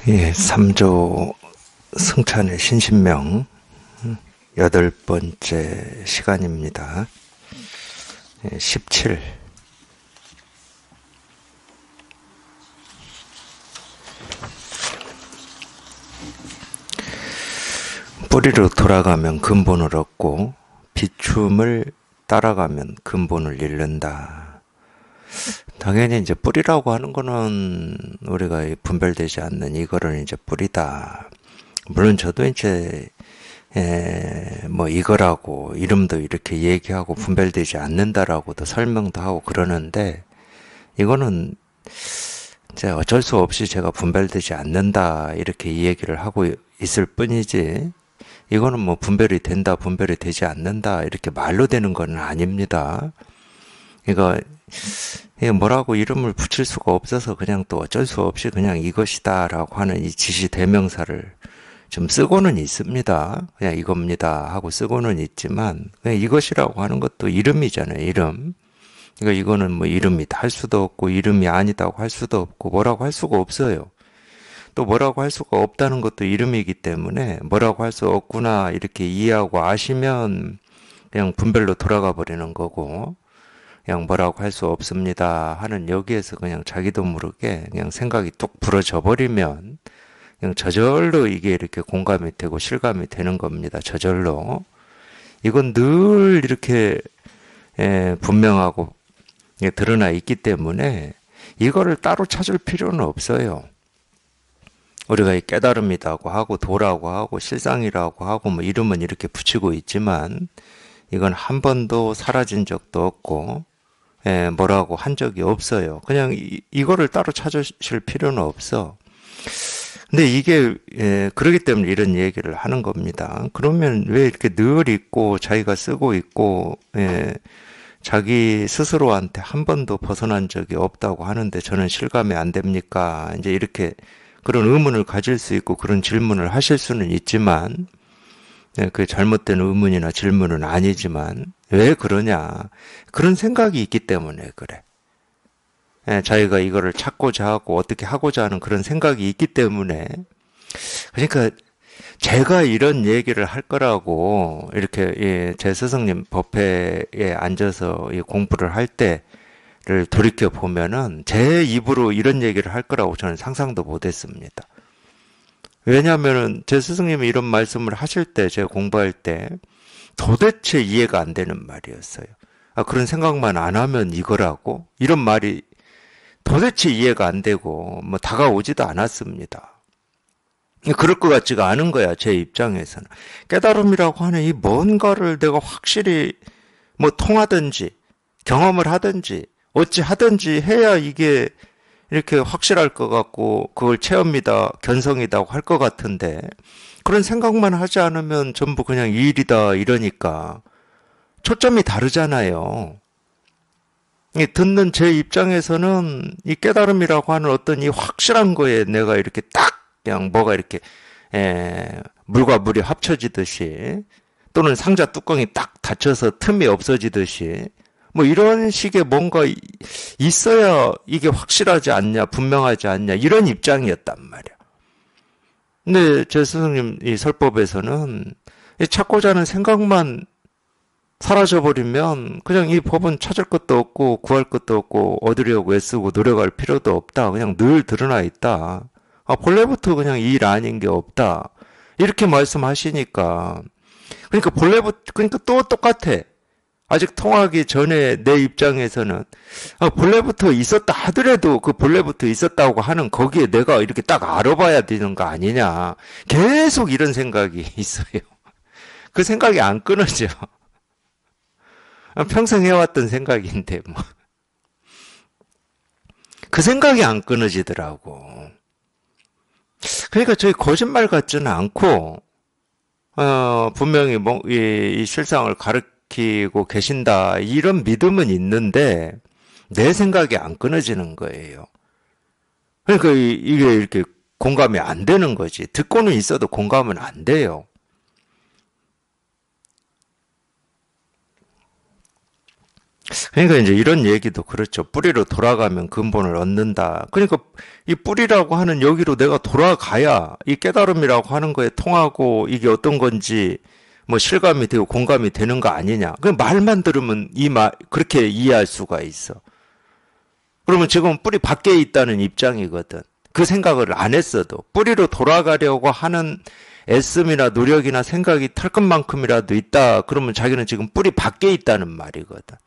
예, 3조 승찬의 신신명 8번째 시간입니다. 17. 뿌리로 돌아가면 근본을 얻고 비춤을 따라가면 근본을 잃는다. 당연히 이제 뿌리라고 하는 거는 우리가 분별되지 않는 이거를 이제 뿌리다. 물론 저도 이제 뭐 이거라고 이름도 이렇게 얘기하고 분별되지 않는다라고도 설명도 하고 그러는데, 이거는 이제 어쩔 수 없이 제가 분별되지 않는다 이렇게 이 얘기를 하고 있을 뿐이지, 이거는 뭐 분별이 된다 분별이 되지 않는다 이렇게 말로 되는 건 아닙니다. 이거 뭐라고 이름을 붙일 수가 없어서 그냥 또 어쩔 수 없이 그냥 이것이다 라고 하는 이 지시 대명사를 좀 쓰고는 있습니다. 그냥 이겁니다 하고 쓰고는 있지만, 그냥 이것이라고 하는 것도 이름이잖아요. 이름. 그러니까 이거는 뭐 이름이다 할 수도 없고 이름이 아니다고 할 수도 없고 뭐라고 할 수가 없어요. 또 뭐라고 할 수가 없다는 것도 이름이기 때문에 뭐라고 할 수 없구나 이렇게 이해하고 아시면 그냥 분별로 돌아가 버리는 거고, 그냥 뭐라고 할 수 없습니다 하는 여기에서 그냥 자기도 모르게 그냥 생각이 뚝 부러져 버리면 그냥 저절로 이게 이렇게 공감이 되고 실감이 되는 겁니다. 저절로. 이건 늘 이렇게 분명하고 드러나 있기 때문에 이거를 따로 찾을 필요는 없어요. 우리가 깨달음이라고 하고 도라고 하고 실상이라고 하고 뭐 이름은 이렇게 붙이고 있지만, 이건 한 번도 사라진 적도 없고 뭐라고 한 적이 없어요. 그냥 이거를 따로 찾으실 필요는 없어. 근데 이게 그러기 때문에 이런 얘기를 하는 겁니다. 그러면 왜 이렇게 늘 있고 자기가 쓰고 있고 자기 스스로한테 한 번도 벗어난 적이 없다고 하는데 저는 실감이 안 됩니까? 이제 이렇게 그런 의문을 가질 수 있고 그런 질문을 하실 수는 있지만, 그 잘못된 의문이나 질문은 아니지만 왜 그러냐? 그런 생각이 있기 때문에 그래. 자기가 이거를 찾고자 하고 어떻게 하고자 하는 그런 생각이 있기 때문에. 그러니까 제가 이런 얘기를 할 거라고 이렇게 제 스승님 법회에 앉아서 공부를 할 때를 돌이켜 보면은 제 입으로 이런 얘기를 할 거라고 저는 상상도 못했습니다. 왜냐하면은 제 스승님이 이런 말씀을 하실 때, 제가 공부할 때 도대체 이해가 안 되는 말이었어요. 아, 그런 생각만 안 하면 이거라고? 이런 말이 도대체 이해가 안 되고 뭐 다가오지도 않았습니다. 그럴 것 같지가 않은 거야, 제 입장에서는. 깨달음이라고 하는 이 뭔가를 내가 확실히 뭐 통하든지 경험을 하든지 어찌 하든지 해야 이게 이렇게 확실할 것 같고 그걸 체험이다 견성이다 할 것 같은데, 그런 생각만 하지 않으면 전부 그냥 이 일이다 이러니까 초점이 다르잖아요. 듣는 제 입장에서는 이 깨달음이라고 하는 어떤 이 확실한 거에 내가 이렇게 딱 그냥 뭐가 이렇게 물과 물이 합쳐지듯이, 또는 상자 뚜껑이 딱 닫혀서 틈이 없어지듯이 뭐 이런 식의 뭔가 있어야 이게 확실하지 않냐 분명하지 않냐 이런 입장이었단 말이야. 근데 제 스승님 이 설법에서는 찾고자 하는 생각만 사라져버리면 그냥 이 법은 찾을 것도 없고 구할 것도 없고 얻으려고 애쓰고 노력할 필요도 없다. 그냥 늘 드러나 있다. 아, 본래부터 그냥 이 일 아닌 게 없다. 이렇게 말씀하시니까, 그러니까 그러니까 또 똑같아. 아직 통하기 전에 내 입장에서는 본래부터 있었다 하더라도 그 본래부터 있었다고 하는 거기에 내가 이렇게 딱 알아봐야 되는 거 아니냐. 계속 이런 생각이 있어요. 그 생각이 안 끊어져. 평생 해왔던 생각인데 뭐. 그 생각이 안 끊어지더라고. 그러니까 저희 거짓말 같지는 않고 분명히 이 실상을 가르치고 계신다 이런 믿음은 있는데 내 생각이 안 끊어지는 거예요. 그러니까 이게 이렇게 공감이 안 되는 거지. 듣고는 있어도 공감은 안 돼요. 그러니까 이제 이런 얘기도 그렇죠. 뿌리로 돌아가면 근본을 얻는다. 그러니까 이 뿌리라고 하는 여기로 내가 돌아가야 이 깨달음이라고 하는 거에 통하고 이게 어떤 건지 뭐 실감이 되고 공감이 되는 거 아니냐. 그 말만 들으면 그렇게 이해할 수가 있어. 그러면 지금 뿌리 밖에 있다는 입장이거든. 그 생각을 안 했어도 뿌리로 돌아가려고 하는 애씀이나 노력이나 생각이 털끝만큼이라도 있다. 그러면 자기는 지금 뿌리 밖에 있다는 말이거든.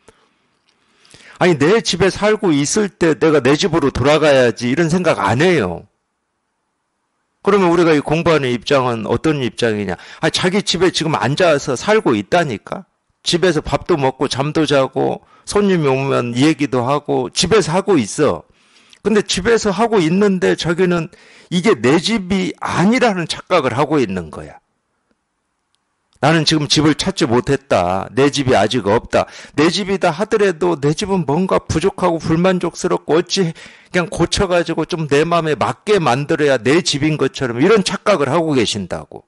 아니, 내 집에 살고 있을 때 내가 내 집으로 돌아가야지 이런 생각 안 해요. 그러면 우리가 이 공부하는 입장은 어떤 입장이냐? 아, 자기 집에 지금 앉아서 살고 있다니까? 집에서 밥도 먹고 잠도 자고 손님이 오면 얘기도 하고 집에서 하고 있어. 근데 집에서 하고 있는데 자기는 이게 내 집이 아니라는 착각을 하고 있는 거야. 나는 지금 집을 찾지 못했다. 내 집이 아직 없다. 내 집이다 하더라도 내 집은 뭔가 부족하고 불만족스럽고 어찌 그냥 고쳐가지고 좀 내 마음에 맞게 만들어야 내 집인 것처럼 이런 착각을 하고 계신다고.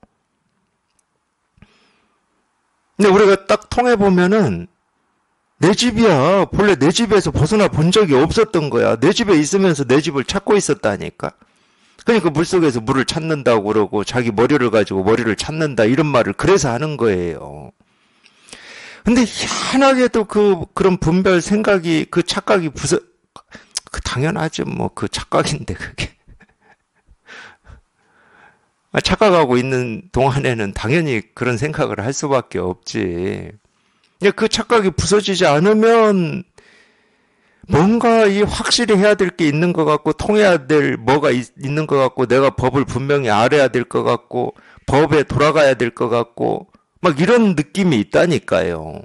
근데 우리가 딱 통해보면은 내 집이야. 본래 내 집에서 벗어나 본 적이 없었던 거야. 내 집에 있으면서 내 집을 찾고 있었다니까. 그러니까 물속에서 물을 찾는다고 그러고 자기 머리를 가지고 머리를 찾는다 이런 말을 그래서 하는 거예요. 근데 희한하게도 그런 분별 생각이 그 착각이 당연하죠. 뭐 그 착각인데 그게. 착각하고 있는 동안에는 당연히 그런 생각을 할 수밖에 없지. 그 착각이 부서지지 않으면 뭔가 확실히 해야 될 게 있는 것 같고 통해야 될 뭐가 있는 것 같고 내가 법을 분명히 알아야 될 것 같고 법에 돌아가야 될 것 같고 막 이런 느낌이 있다니까요.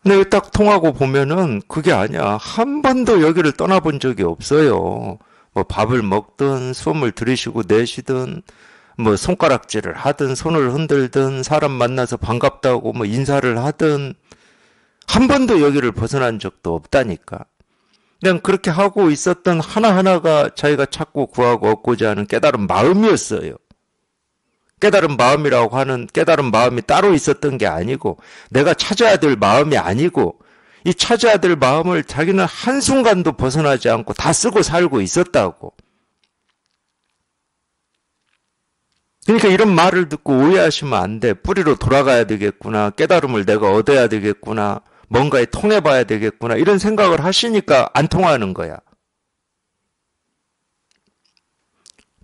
근데 딱 통하고 보면은 그게 아니야. 한 번도 여기를 떠나본 적이 없어요. 뭐 밥을 먹든 숨을 들이쉬고 내쉬든 뭐 손가락질을 하든 손을 흔들든 사람 만나서 반갑다고 뭐 인사를 하든 한 번도 여기를 벗어난 적도 없다니까. 그냥 그렇게 하고 있었던 하나하나가 자기가 찾고 구하고 얻고자 하는 깨달은 마음이었어요. 깨달은 마음이라고 하는 깨달은 마음이 따로 있었던 게 아니고 내가 찾아야 될 마음이 아니고 이 찾아야 될 마음을 자기는 한순간도 벗어나지 않고 다 쓰고 살고 있었다고. 그러니까 이런 말을 듣고 오해하시면 안 돼. 뿌리로 돌아가야 되겠구나. 깨달음을 내가 얻어야 되겠구나. 뭔가에 통해봐야 되겠구나. 이런 생각을 하시니까 안 통하는 거야.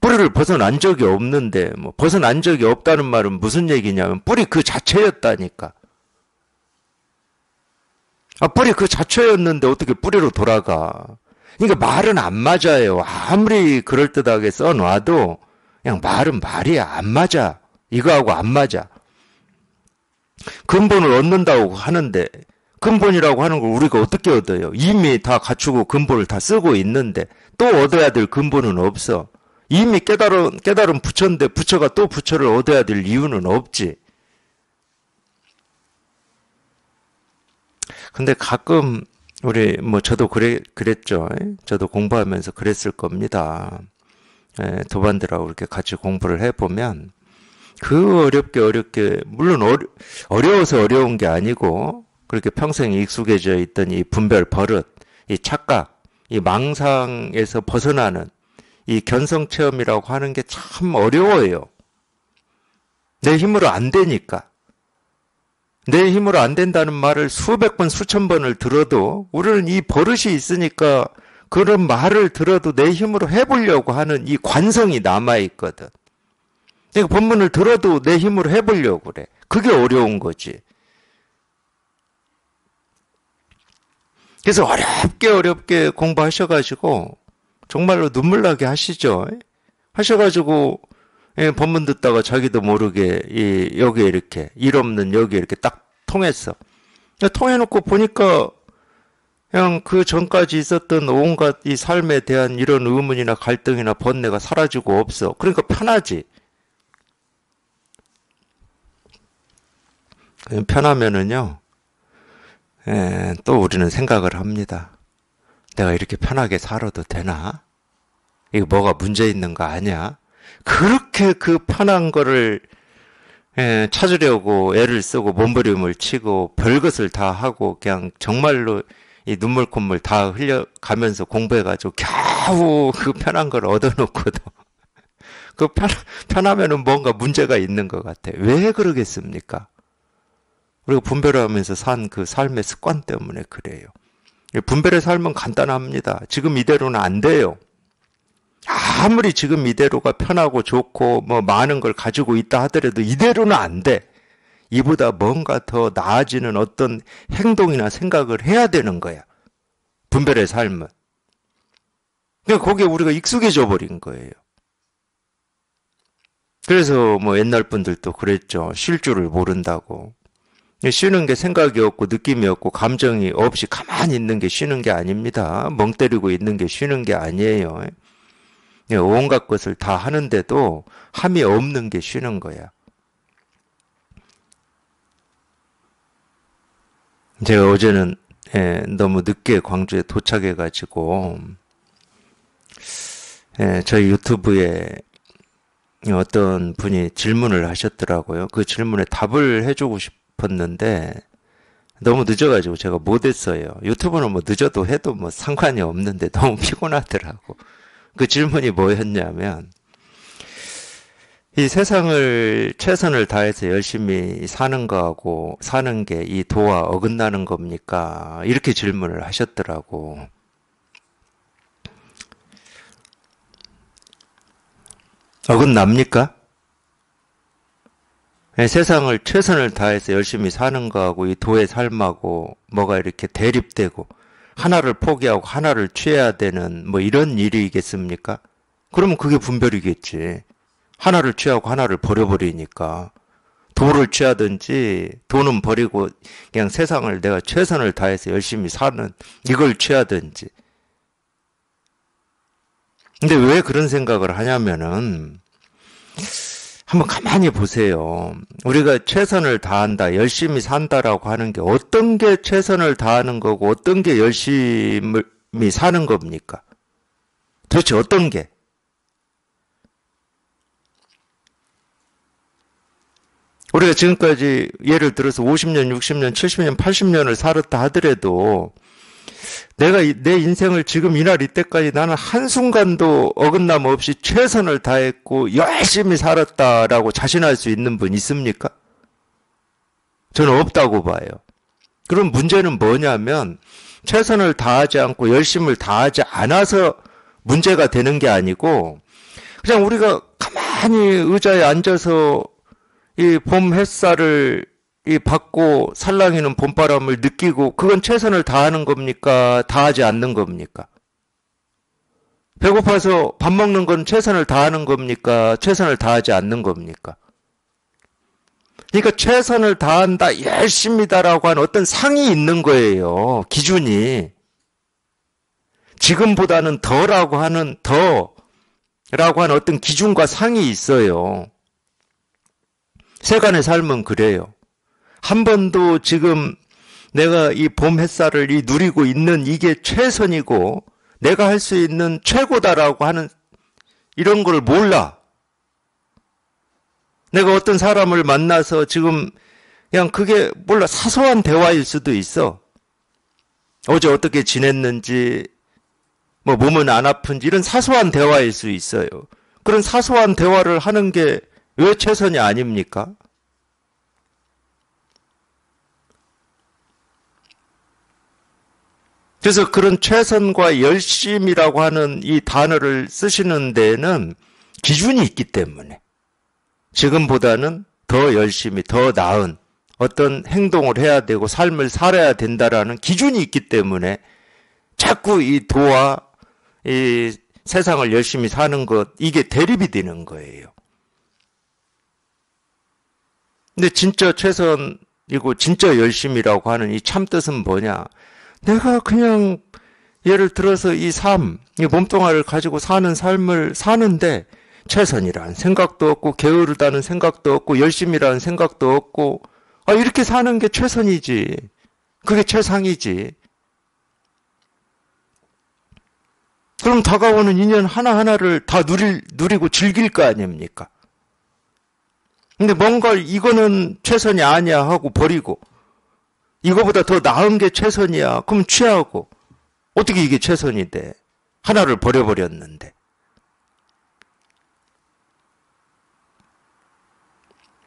뿌리를 벗어난 적이 없는데 뭐 벗어난 적이 없다는 말은 무슨 얘기냐면 뿌리 그 자체였다니까. 뿌리 그 자체였는데 어떻게 뿌리로 돌아가. 그러니까 말은 안 맞아요. 아무리 그럴듯하게 써놔도 그냥 말은 말이야. 안 맞아. 이거하고 안 맞아. 근본을 얻는다고 하는데 근본이라고 하는 걸 우리가 어떻게 얻어요? 이미 다 갖추고 근본을 다 쓰고 있는데 또 얻어야 될 근본은 없어. 이미 깨달은 부처인데 부처가 또 부처를 얻어야 될 이유는 없지. 근데 가끔 우리 뭐 저도 그랬죠. 저도 공부하면서 그랬을 겁니다. 도반들하고 이렇게 같이 공부를 해보면 그 어렵게 물론 어려워서 어려운 게 아니고 그렇게 평생 익숙해져 있던 이 분별 버릇, 이 착각, 이 망상에서 벗어나는 이 견성체험이라고 하는 게 참 어려워요. 내 힘으로 안 되니까. 내 힘으로 안 된다는 말을 수백 번, 수천 번을 들어도 우리는 이 버릇이 있으니까 그런 말을 들어도 내 힘으로 해보려고 하는 이 관성이 남아있거든. 그러니까 본문을 들어도 내 힘으로 해보려고 그래. 그게 어려운 거지. 그래서 어렵게 공부하셔가지고 정말로 눈물 나게 하시죠. 하셔가지고 법문 듣다가 자기도 모르게 여기에 이렇게 일 없는 여기에 이렇게 딱 통했어. 통해놓고 보니까 그냥 그 전까지 있었던 온갖 이 삶에 대한 이런 의문이나 갈등이나 번뇌가 사라지고 없어. 그러니까 편하지. 편하면은요, 또 우리는 생각을 합니다. 내가 이렇게 편하게 살아도 되나? 이거 뭐가 문제 있는 거 아니야? 그렇게 그 편한 거를 찾으려고 애를 쓰고 몸부림을 치고 별것을 다 하고 그냥 정말로 이 눈물 콧물 다 흘려가면서 공부해가지고 겨우 그 편한 걸 얻어놓고도 그 편하면은 뭔가 문제가 있는 것 같아. 왜 그러겠습니까? 우리가 분별을 하면서 산 그 삶의 습관 때문에 그래요. 분별의 삶은 간단합니다. 지금 이대로는 안 돼요. 아무리 지금 이대로가 편하고 좋고 뭐 많은 걸 가지고 있다 하더라도 이대로는 안 돼. 이보다 뭔가 더 나아지는 어떤 행동이나 생각을 해야 되는 거야. 분별의 삶은. 그러니까 거기에 우리가 익숙해져 버린 거예요. 그래서 뭐 옛날 분들도 그랬죠. 쉴 줄을 모른다고. 쉬는 게 생각이 없고 느낌이 없고 감정이 없이 가만히 있는 게 쉬는 게 아닙니다. 멍 때리고 있는 게 쉬는 게 아니에요. 온갖 것을 다 하는데도 함이 없는 게 쉬는 거야. 제가 어제는 너무 늦게 광주에 도착해가지고 저희 유튜브에 어떤 분이 질문을 하셨더라고요. 그 질문에 답을 해주고 싶었는데 너무 늦어가지고 제가 못했어요. 유튜브는 뭐 늦어도 해도 뭐 상관이 없는데 너무 피곤하더라고. 그 질문이 뭐였냐면 이 세상을 최선을 다해서 열심히 사는 거하고 사는 게 이 도와 어긋나는 겁니까? 이렇게 질문을 하셨더라고. 어긋납니까? 세상을 최선을 다해서 열심히 사는 거하고 이 도의 삶하고 뭐가 이렇게 대립되고 하나를 포기하고 하나를 취해야 되는 뭐 이런 일이겠습니까? 그러면 그게 분별이겠지. 하나를 취하고 하나를 버려버리니까. 도를 취하든지 도는 버리고 그냥 세상을 내가 최선을 다해서 열심히 사는 이걸 취하든지. 근데 왜 그런 생각을 하냐면은 한번 가만히 보세요. 우리가 최선을 다한다, 열심히 산다라고 하는 게 어떤 게 최선을 다하는 거고 어떤 게 열심히 사는 겁니까? 도대체 어떤 게? 우리가 지금까지 예를 들어서 50년, 60년, 70년, 80년을 살았다 하더라도 내가 내 인생을 지금 이날 이때까지 나는 한순간도 어긋남 없이 최선을 다했고 열심히 살았다라고 자신할 수 있는 분 있습니까? 저는 없다고 봐요. 그럼 문제는 뭐냐면 최선을 다하지 않고 열심을 다하지 않아서 문제가 되는 게 아니고 그냥 우리가 가만히 의자에 앉아서 이 봄 햇살을 이 받고 살랑이는 봄바람을 느끼고 그건 최선을 다하는 겁니까? 다하지 않는 겁니까? 배고파서 밥 먹는 건 최선을 다하는 겁니까? 최선을 다하지 않는 겁니까? 그러니까 최선을 다한다, 열심히다라고 하는 어떤 상이 있는 거예요. 기준이. 지금보다는 더라고 하는 더라고 하는 어떤 기준과 상이 있어요. 세간의 삶은 그래요. 한 번도 지금 내가 이 봄 햇살을 누리고 있는 이게 최선이고 내가 할 수 있는 최고다라고 하는 이런 걸 몰라. 내가 어떤 사람을 만나서 지금 그냥 그게 몰라 사소한 대화일 수도 있어. 어제 어떻게 지냈는지 뭐 몸은 안 아픈지 이런 사소한 대화일 수 있어요. 그런 사소한 대화를 하는 게 왜 최선이 아닙니까? 그래서 그런 최선과 열심이라고 하는 이 단어를 쓰시는 데에는 기준이 있기 때문에 지금보다는 더 열심히, 더 나은 어떤 행동을 해야 되고 삶을 살아야 된다라는 기준이 있기 때문에 자꾸 이 도와 이 세상을 열심히 사는 것, 이게 대립이 되는 거예요. 근데 진짜 최선이고 진짜 열심이라고 하는 이 참뜻은 뭐냐? 내가 그냥 예를 들어서 이 삶, 이 몸뚱아리를 가지고 사는 삶을 사는데 최선이라는 생각도 없고 게으르다는 생각도 없고 열심이라는 생각도 없고 이렇게 사는 게 최선이지. 그게 최상이지. 그럼 다가오는 인연 하나하나를 다 누리고 즐길 거 아닙니까? 근데 뭔가 이거는 최선이 아니야 하고 버리고 이거보다 더 나은 게 최선이야. 그럼 취하고 어떻게 이게 최선이 돼? 하나를 버려버렸는데.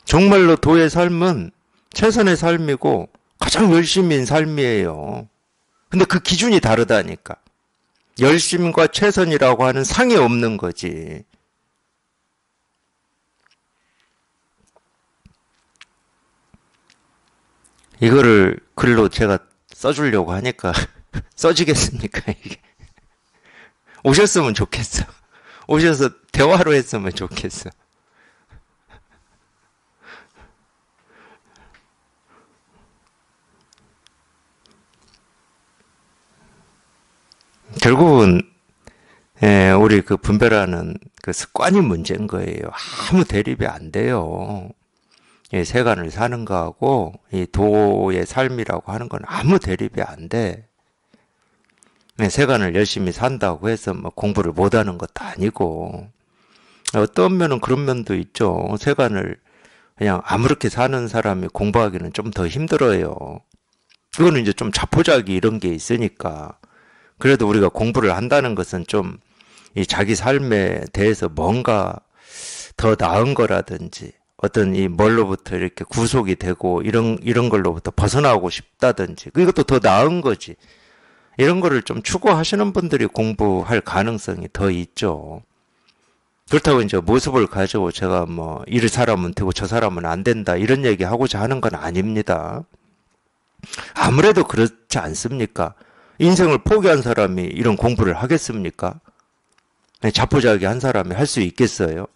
정말로 도의 삶은 최선의 삶이고 가장 열심인 삶이에요. 근데 그 기준이 다르다니까. 열심과 최선이라고 하는 상이 없는 거지. 이거를 글로 제가 써주려고 하니까 써지겠습니까, 이게? 오셨으면 좋겠어. 오셔서 대화로 했으면 좋겠어. 결국은 우리 그 분별하는 그 습관이 문제인 거예요. 아무 대립이 안 돼요. 세간을 사는 거하고 이 도의 삶이라고 하는 건 아무 대립이 안 돼. 세간을 열심히 산다고 해서 뭐 공부를 못하는 것도 아니고 어떤 면은 그런 면도 있죠. 세간을 그냥 아무렇게 사는 사람이 공부하기는 좀 더 힘들어요. 그거는 이제 좀 자포자기 이런 게 있으니까. 그래도 우리가 공부를 한다는 것은 좀 이 자기 삶에 대해서 뭔가 더 나은 거라든지 어떤 이 뭘로부터 이렇게 구속이 되고 이런 걸로부터 벗어나고 싶다든지 이것도 더 나은 거지. 이런 거를 좀 추구하시는 분들이 공부할 가능성이 더 있죠. 그렇다고 이제 모습을 가지고 제가 뭐 이 사람은 되고 저 사람은 안 된다 이런 얘기 하고자 하는 건 아닙니다. 아무래도 그렇지 않습니까? 인생을 포기한 사람이 이런 공부를 하겠습니까? 자포자기 한 사람이 할 수 있겠어요?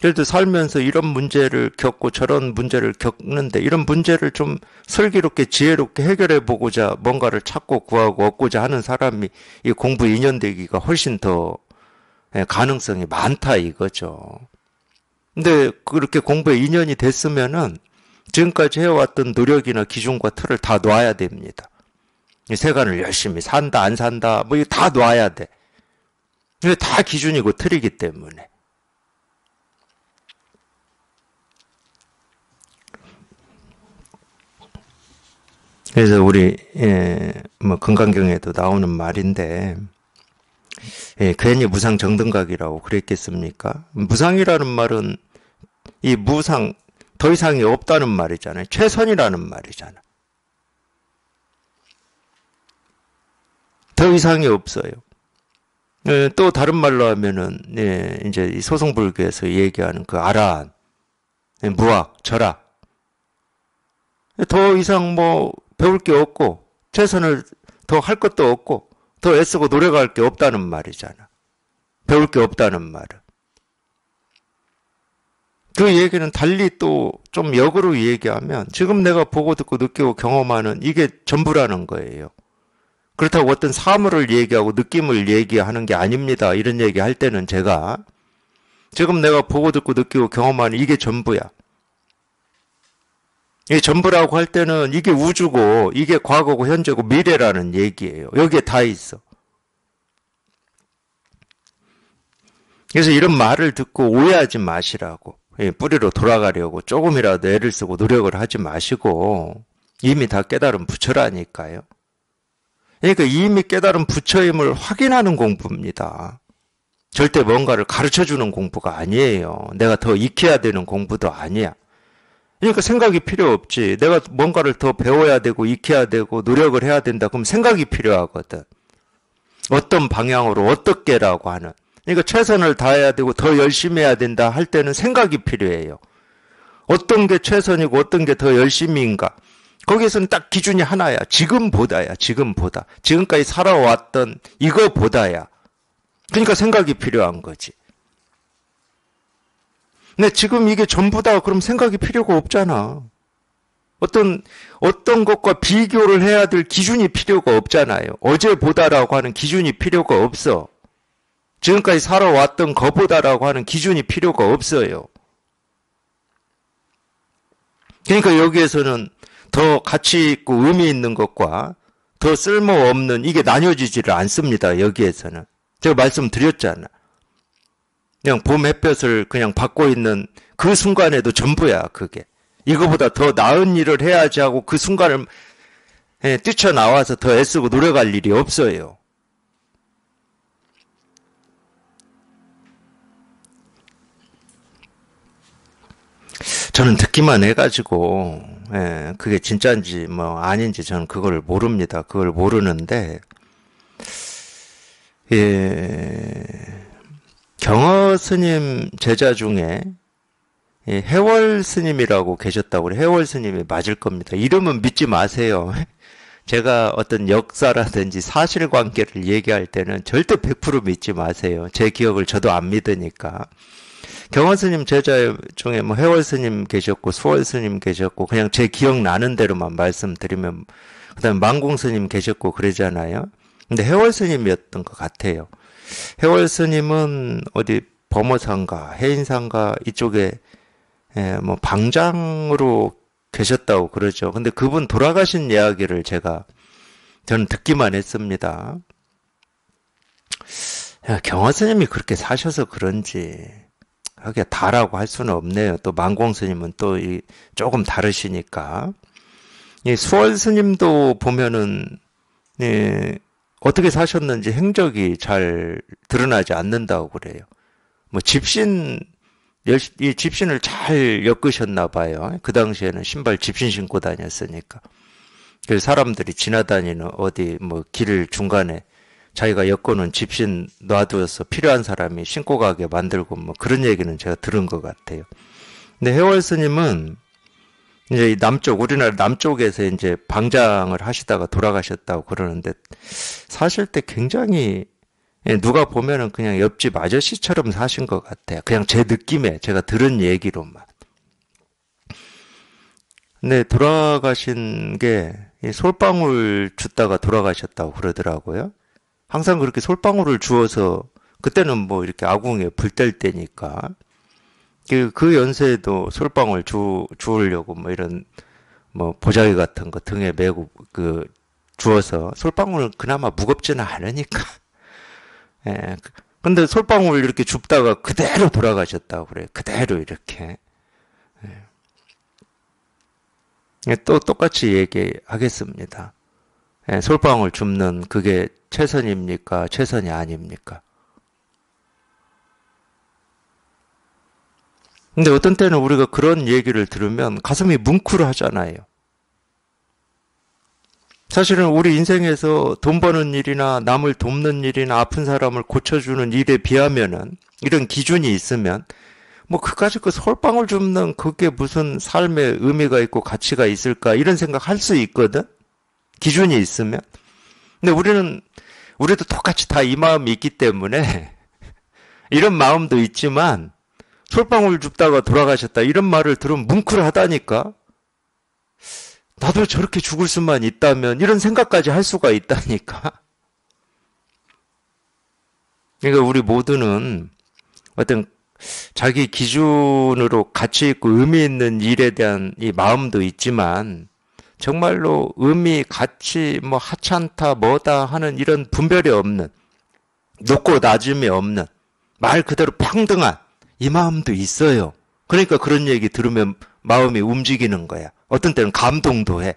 그래도 살면서 이런 문제를 겪고 저런 문제를 겪는데 이런 문제를 좀 슬기롭게 지혜롭게 해결해 보고자 뭔가를 찾고 구하고 얻고자 하는 사람이 이 공부 인연되기가 훨씬 더 가능성이 많다 이거죠. 근데 그렇게 공부에 인연이 됐으면은 지금까지 해왔던 노력이나 기준과 틀을 다 놔야 됩니다. 세간을 열심히 산다 안 산다 뭐 이거 다 놔야 돼. 이게 다 기준이고 틀이기 때문에. 그래서 우리 뭐 금강경에도 나오는 말인데 괜히 무상 정등각이라고 그랬겠습니까? 무상이라는 말은 이 무상 더 이상이 없다는 말이잖아요. 최선이라는 말이잖아. 더 이상이 없어요. 또 다른 말로 하면은 이제 이 소승불교에서 얘기하는 그 아라한, 무학, 절학. 더 이상 뭐 배울 게 없고 최선을 더 할 것도 없고 더 애쓰고 노력할 게 없다는 말이잖아. 배울 게 없다는 말은. 그 얘기는 달리 또 좀 역으로 얘기하면 지금 내가 보고 듣고 느끼고 경험하는 이게 전부라는 거예요. 그렇다고 어떤 사물을 얘기하고 느낌을 얘기하는 게 아닙니다. 이런 얘기 할 때는 제가 지금 내가 보고 듣고 느끼고 경험하는 이게 전부야. 이게 전부라고 할 때는 이게 우주고 이게 과거고 현재고 미래라는 얘기예요. 여기에 다 있어. 그래서 이런 말을 듣고 오해하지 마시라고. 뿌리로 돌아가려고 조금이라도 애를 쓰고 노력을 하지 마시고 이미 다 깨달은 부처라니까요. 그러니까 이미 깨달은 부처임을 확인하는 공부입니다. 절대 뭔가를 가르쳐주는 공부가 아니에요. 내가 더 익혀야 되는 공부도 아니야. 그러니까 생각이 필요 없지. 내가 뭔가를 더 배워야 되고 익혀야 되고 노력을 해야 된다. 그럼 생각이 필요하거든. 어떤 방향으로 어떻게라고 하는. 그러니까 최선을 다해야 되고 더 열심히 해야 된다 할 때는 생각이 필요해요. 어떤 게 최선이고 어떤 게 더 열심히인가. 거기에서는 딱 기준이 하나야. 지금보다야. 지금보다. 지금까지 살아왔던 이거보다야. 그러니까 생각이 필요한 거지. 근데 지금 이게 전부다 그럼 생각이 필요가 없잖아. 어떤 것과 비교를 해야 될 기준이 필요가 없잖아요. 어제보다라고 하는 기준이 필요가 없어. 지금까지 살아왔던 것보다라고 하는 기준이 필요가 없어요. 그러니까 여기에서는 더 가치 있고 의미 있는 것과 더 쓸모없는 이게 나뉘어지지를 않습니다. 여기에서는. 제가 말씀드렸잖아. 그냥 봄 햇볕을 그냥 받고 있는 그 순간에도 전부야, 그게. 이거보다 더 나은 일을 해야지 하고 그 순간을 뛰쳐나와서 더 애쓰고 노력할 일이 없어요. 저는 듣기만 해가지고 그게 진짜인지 뭐 아닌지 저는 그걸 모릅니다. 그걸 모르는데 경허 스님 제자 중에 해월 스님이라고 계셨다고 그래. 해월 스님이 맞을 겁니다. 이름은 믿지 마세요. 제가 어떤 역사라든지 사실관계를 얘기할 때는 절대 100% 믿지 마세요. 제 기억을 저도 안 믿으니까. 경허 스님 제자 중에 뭐 해월 스님 계셨고 수월 스님 계셨고 그냥 제 기억나는 대로만 말씀드리면 그다음에 망공 스님 계셨고 그러잖아요. 근데 해월 스님이었던 것 같아요. 해월 스님은 어디 범어상가, 해인상가 이쪽에 뭐 방장으로 계셨다고 그러죠. 근데 그분 돌아가신 이야기를 저는 듣기만 했습니다. 경허 스님이 그렇게 사셔서 그런지 하게 다라고 할 수는 없네요. 또 망공 스님은 또 조금 다르시니까. 이 수월 스님도 보면은 어떻게 사셨는지 행적이 잘 드러나지 않는다고 그래요. 뭐 이 집신을 잘 엮으셨나 봐요. 그 당시에는 신발 집신 신고 다녔으니까. 그래서 사람들이 지나다니는 어디 뭐 길 중간에 자기가 엮어놓은 집신 놔두어서 필요한 사람이 신고 가게 만들고 뭐 그런 얘기는 제가 들은 것 같아요. 근데 해월 스님은 이제 우리나라 남쪽에서 이제 방장을 하시다가 돌아가셨다고 그러는데 사실 때 굉장히 누가 보면은 그냥 옆집 아저씨처럼 사신 것 같아요. 그냥 제 느낌에 제가 들은 얘기로만. 근데 돌아가신 게 솔방울 줍다가 돌아가셨다고 그러더라고요. 항상 그렇게 솔방울을 주어서 그때는 뭐 이렇게 아궁이에 불 뗄 때니까 그 연세에도 솔방울 주우려고 뭐 이런 뭐 보자기 같은 거 등에 메고 주어서 솔방울은 그나마 무겁지는 않으니까. 근데 솔방울 이렇게 줍다가 그대로 돌아가셨다고 그래요. 그대로 이렇게. 또 똑같이 얘기하겠습니다. 솔방울 줍는 그게 최선입니까? 최선이 아닙니까? 근데 어떤 때는 우리가 그런 얘기를 들으면 가슴이 뭉클하잖아요. 사실은 우리 인생에서 돈 버는 일이나 남을 돕는 일이나 아픈 사람을 고쳐주는 일에 비하면은 이런 기준이 있으면 뭐 그까짓 그 솔방울 줍는 그게 무슨 삶의 의미가 있고 가치가 있을까 이런 생각 할 수 있거든. 기준이 있으면. 근데 우리도 똑같이 다 이 마음이 있기 때문에 이런 마음도 있지만 솔방울 줍다가 돌아가셨다 이런 말을 들으면 뭉클하다니까. 나도 저렇게 죽을 수만 있다면 이런 생각까지 할 수가 있다니까. 그러니까 우리 모두는 어떤 자기 기준으로 가치 있고 의미 있는 일에 대한 이 마음도 있지만 정말로 의미, 가치, 뭐 하찮다, 뭐다 하는 이런 분별이 없는 높고 낮음이 없는 말 그대로 평등한 이 마음도 있어요. 그러니까 그런 얘기 들으면 마음이 움직이는 거야. 어떤 때는 감동도 해.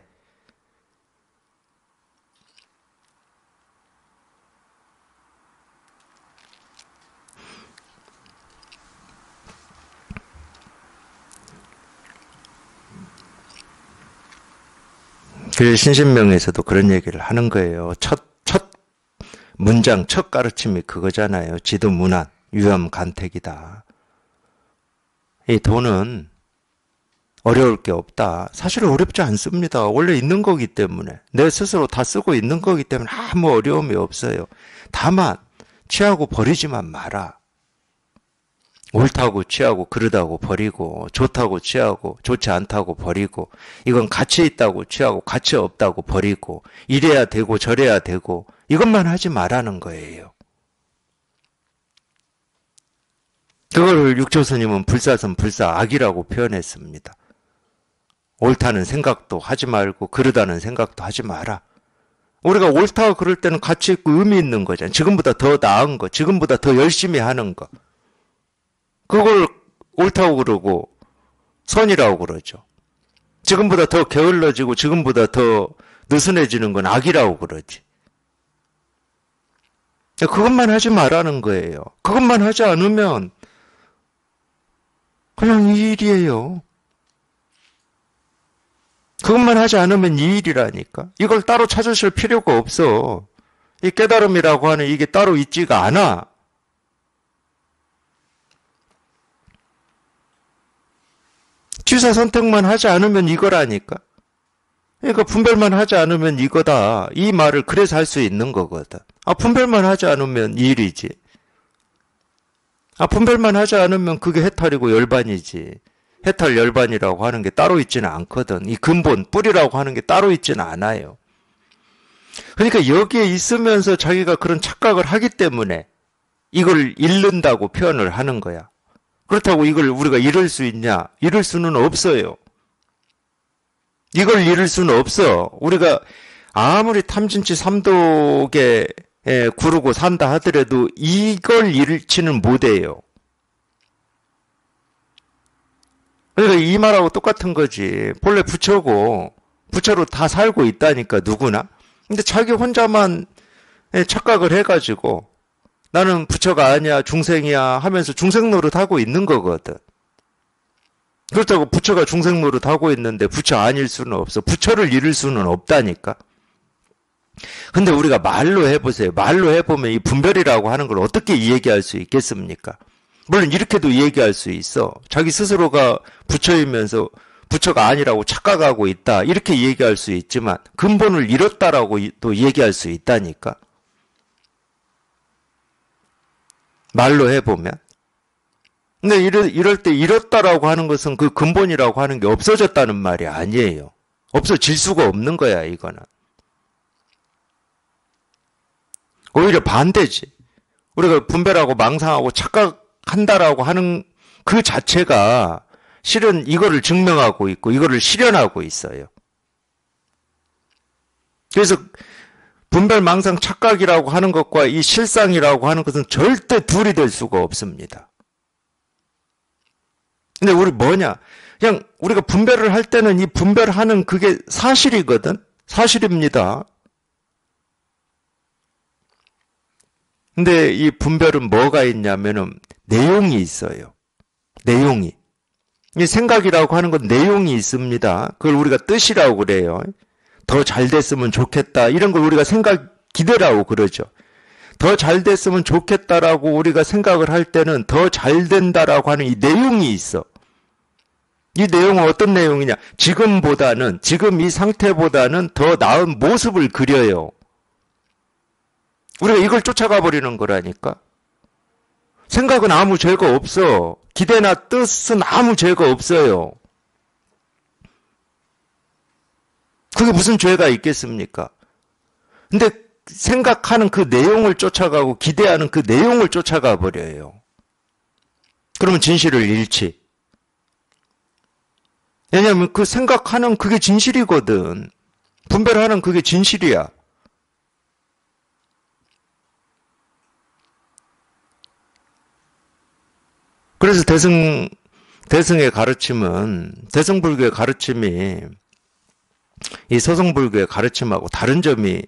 그래서 신신명에서도 그런 얘기를 하는 거예요. 첫 문장, 첫 가르침이 그거잖아요. 지도문안, 유염간택이다. 이 돈은 어려울 게 없다. 사실 어렵지 않습니다. 원래 있는 거기 때문에. 내 스스로 다 쓰고 있는 거기 때문에 아무 어려움이 없어요. 다만 취하고 버리지만 마라. 옳다고 취하고 그러다고 버리고 좋다고 취하고 좋지 않다고 버리고 이건 가치 있다고 취하고 가치 없다고 버리고 이래야 되고 저래야 되고 이것만 하지 말라는 거예요. 그걸 육조스님은 불사선 불사악이라고 표현했습니다. 옳다는 생각도 하지 말고 그러다는 생각도 하지 마라. 우리가 옳다고 그럴 때는 가치 있고 의미 있는 거잖아요. 지금보다 더 나은 거, 지금보다 더 열심히 하는 거. 그걸 옳다고 그러고 선이라고 그러죠. 지금보다 더 게을러지고 지금보다 더 느슨해지는 건 악이라고 그러지. 그것만 하지 말라는 거예요. 그것만 하지 않으면 그냥 이 일이에요. 그것만 하지 않으면 이 일이라니까. 이걸 따로 찾으실 필요가 없어. 이 깨달음이라고 하는 이게 따로 있지가 않아. 취사 선택만 하지 않으면 이거라니까. 그러니까 분별만 하지 않으면 이거다. 이 말을 그래서 할 수 있는 거거든. 분별만 하지 않으면 이 일이지. 분별만 하지 않으면 그게 해탈이고 열반이지. 해탈 열반이라고 하는 게 따로 있지는 않거든. 이 근본, 뿌리라고 하는 게 따로 있지는 않아요. 그러니까 여기에 있으면서 자기가 그런 착각을 하기 때문에 이걸 잃는다고 표현을 하는 거야. 그렇다고 이걸 우리가 잃을 수 있냐? 잃을 수는 없어요. 이걸 잃을 수는 없어. 우리가 아무리 탐진치 삼독에 구르고 산다 하더라도 이걸 잃지는 못해요. 그러니까 이 말하고 똑같은 거지. 본래 부처고 부처로 다 살고 있다니까 누구나. 근데 자기 혼자만 착각을 해가지고 나는 부처가 아니야 중생이야 하면서 중생 노릇하고 있는 거거든. 그렇다고 부처가 중생 노릇하고 있는데 부처 아닐 수는 없어. 부처를 잃을 수는 없다니까. 근데 우리가 말로 해보세요. 말로 해보면 이 분별이라고 하는 걸 어떻게 이야기할 수 있겠습니까? 물론 이렇게도 이야기할 수 있어. 자기 스스로가 부처이면서 부처가 아니라고 착각하고 있다. 이렇게 얘기할 수 있지만 근본을 잃었다라고 또 얘기할 수 있다니까. 말로 해보면. 근데 이럴 때 잃었다라고 하는 것은 그 근본이라고 하는 게 없어졌다는 말이 아니에요. 없어질 수가 없는 거야, 이거는. 오히려 반대지. 우리가 분별하고 망상하고 착각한다라고 하는 그 자체가 실은 이거를 증명하고 있고 이거를 실현하고 있어요. 그래서 분별, 망상, 착각이라고 하는 것과 이 실상이라고 하는 것은 절대 둘이 될 수가 없습니다. 근데 우리 뭐냐? 그냥 우리가 분별을 할 때는 이 분별하는 그게 사실이거든? 사실입니다. 근데 이 분별은 뭐가 있냐면은 내용이 있어요. 내용이. 이 생각이라고 하는 건 내용이 있습니다. 그걸 우리가 뜻이라고 그래요. 더 잘 됐으면 좋겠다. 이런 걸 우리가 생각 기대라고 그러죠. 더 잘 됐으면 좋겠다라고 우리가 생각을 할 때는 더 잘 된다라고 하는 이 내용이 있어. 이 내용은 어떤 내용이냐? 지금보다는, 지금 이 상태보다는 더 나은 모습을 그려요. 우리가 이걸 쫓아가 버리는 거라니까. 생각은 아무 죄가 없어. 기대나 뜻은 아무 죄가 없어요. 그게 무슨 죄가 있겠습니까? 근데 생각하는 그 내용을 쫓아가고 기대하는 그 내용을 쫓아가 버려요. 그러면 진실을 잃지. 왜냐하면 그 생각하는 그게 진실이거든. 분별하는 그게 진실이야. 그래서 대승의 가르침은, 대승불교의 가르침이 이 서승불교의 가르침하고 다른 점이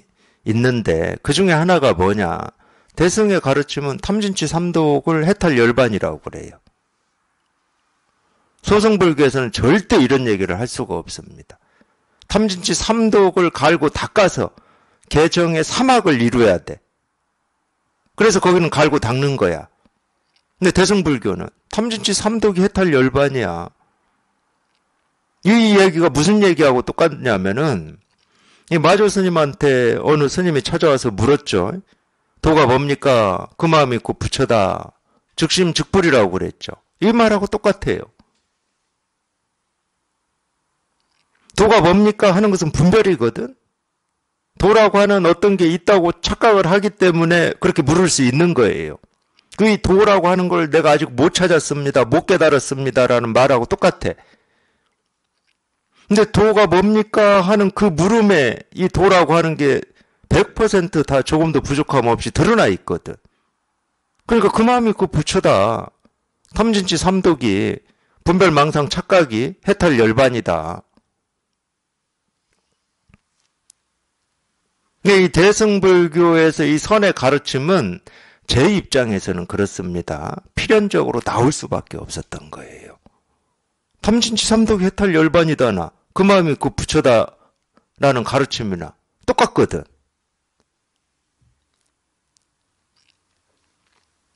있는데 그 중에 하나가 뭐냐. 대승의 가르침은 탐진치 삼독을 해탈 열반이라고 그래요. 서승불교에서는 절대 이런 얘기를 할 수가 없습니다. 탐진치 삼독을 갈고 닦아서 개정의 사막을 이루어야 돼. 그래서 거기는 갈고 닦는 거야. 근데 대승불교는 탐진치 삼독이 해탈 열반이야. 이 얘기가 무슨 얘기하고 똑같냐면은 이 마조 스님한테 어느 스님이 찾아와서 물었죠. 도가 뭡니까? 그 마음이 곧 부처다. 즉심즉불이라고 그랬죠. 이 말하고 똑같아요. 도가 뭡니까? 하는 것은 분별이거든. 도라고 하는 어떤 게 있다고 착각을 하기 때문에 그렇게 물을 수 있는 거예요. 그 도라고 하는 걸 내가 아직 못 찾았습니다. 못 깨달았습니다라는 말하고 똑같아. 근데 도가 뭡니까? 하는 그 물음에 이 도라고 하는 게 100% 다 조금도 부족함 없이 드러나 있거든. 그러니까 그 마음이 그 부처다. 탐진치 삼독이 분별망상 착각이 해탈 열반이다. 이 대승불교에서 이 선의 가르침은 제 입장에서는 그렇습니다. 필연적으로 나올 수밖에 없었던 거예요. 탐진치 삼독이 해탈 열반이다. 나 그 마음이 그 부처다 라는 가르침이나 똑같거든.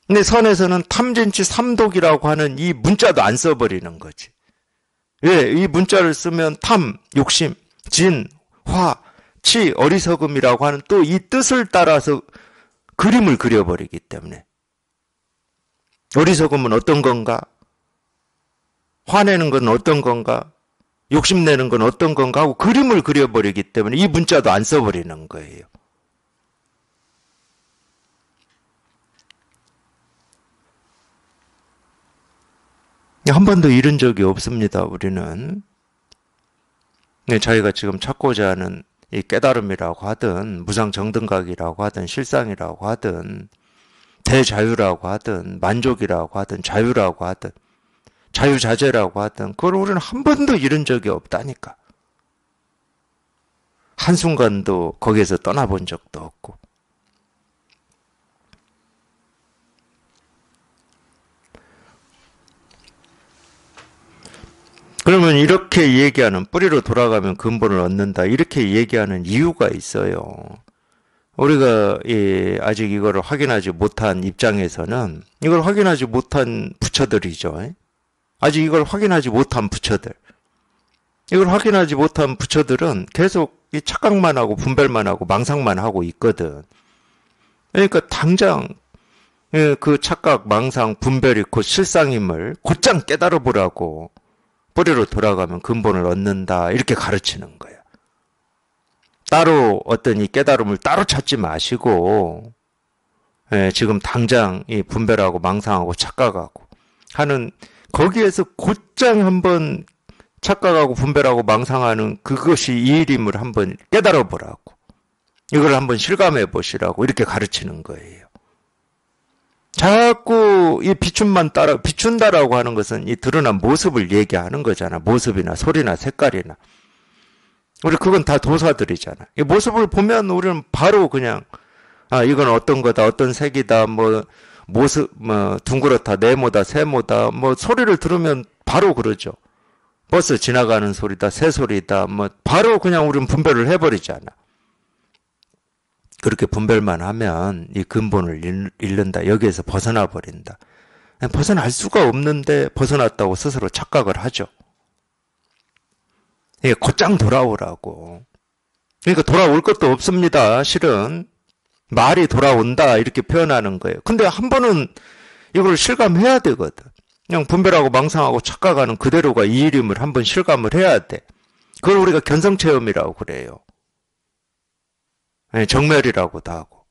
근데 선에서는 탐진치 삼독이라고 하는 이 문자도 안 써버리는 거지. 왜? 이 문자를 쓰면 탐, 욕심, 진, 화, 치, 어리석음이라고 하는 또 이 뜻을 따라서 그림을 그려버리기 때문에. 어리석음은 어떤 건가? 화내는 건 어떤 건가? 욕심내는 건 어떤 건가 하고 그림을 그려버리기 때문에 이 문자도 안 써버리는 거예요. 한 번도 잃은 적이 없습니다, 우리는. 저희가 지금 찾고자 하는 이 깨달음이라고 하든, 무상정등각이라고 하든, 실상이라고 하든, 대자유라고 하든, 만족이라고 하든, 자유라고 하든, 자유자재라고 하든, 그걸 우리는 한 번도 잃은 적이 없다니까. 한순간도 거기에서 떠나본 적도 없고. 그러면 이렇게 얘기하는, 뿌리로 돌아가면 근본을 얻는다, 이렇게 얘기하는 이유가 있어요. 우리가 아직 이거를 확인하지 못한 입장에서는 이걸 확인하지 못한 부처들이죠. 아직 이걸 확인하지 못한 부처들. 이걸 확인하지 못한 부처들은 계속 이 착각만 하고 분별만 하고 망상만 하고 있거든. 그러니까 당장 그 착각, 망상, 분별이 곧 실상임을 곧장 깨달아 보라고 뿌리로 돌아가면 근본을 얻는다 이렇게 가르치는 거야. 따로 어떤 이 깨달음을 따로 찾지 마시고 지금 당장 이 분별하고 망상하고 착각하고 하는 거기에서 곧장 한번 착각하고 분별하고 망상하는 그것이 이 일임을 한번 깨달아 보라고. 이걸 한번 실감해 보시라고 이렇게 가르치는 거예요. 자꾸 이 비춘만 따라, 비춘다라고 하는 것은 이 드러난 모습을 얘기하는 거잖아. 모습이나 소리나 색깔이나. 우리 그건 다 도사들이잖아. 이 모습을 보면 우리는 바로 그냥, 이건 어떤 거다, 어떤 색이다, 모습, 둥그렇다, 네모다, 세모다, 소리를 들으면 바로 그러죠. 버스 지나가는 소리다, 새소리다, 바로 그냥 우리는 분별을 해버리잖아. 그렇게 분별만 하면 이 근본을 잃는다. 여기에서 벗어나 버린다. 벗어날 수가 없는데 벗어났다고 스스로 착각을 하죠. 예, 곧장 돌아오라고. 그러니까 돌아올 것도 없습니다. 실은. 말이 돌아온다 이렇게 표현하는 거예요. 근데 한 번은 이걸 실감해야 되거든. 그냥 분별하고 망상하고 착각하는 그대로가 이 일임을 한번 실감을 해야 돼. 그걸 우리가 견성체험이라고 그래요. 정멸이라고도 하고.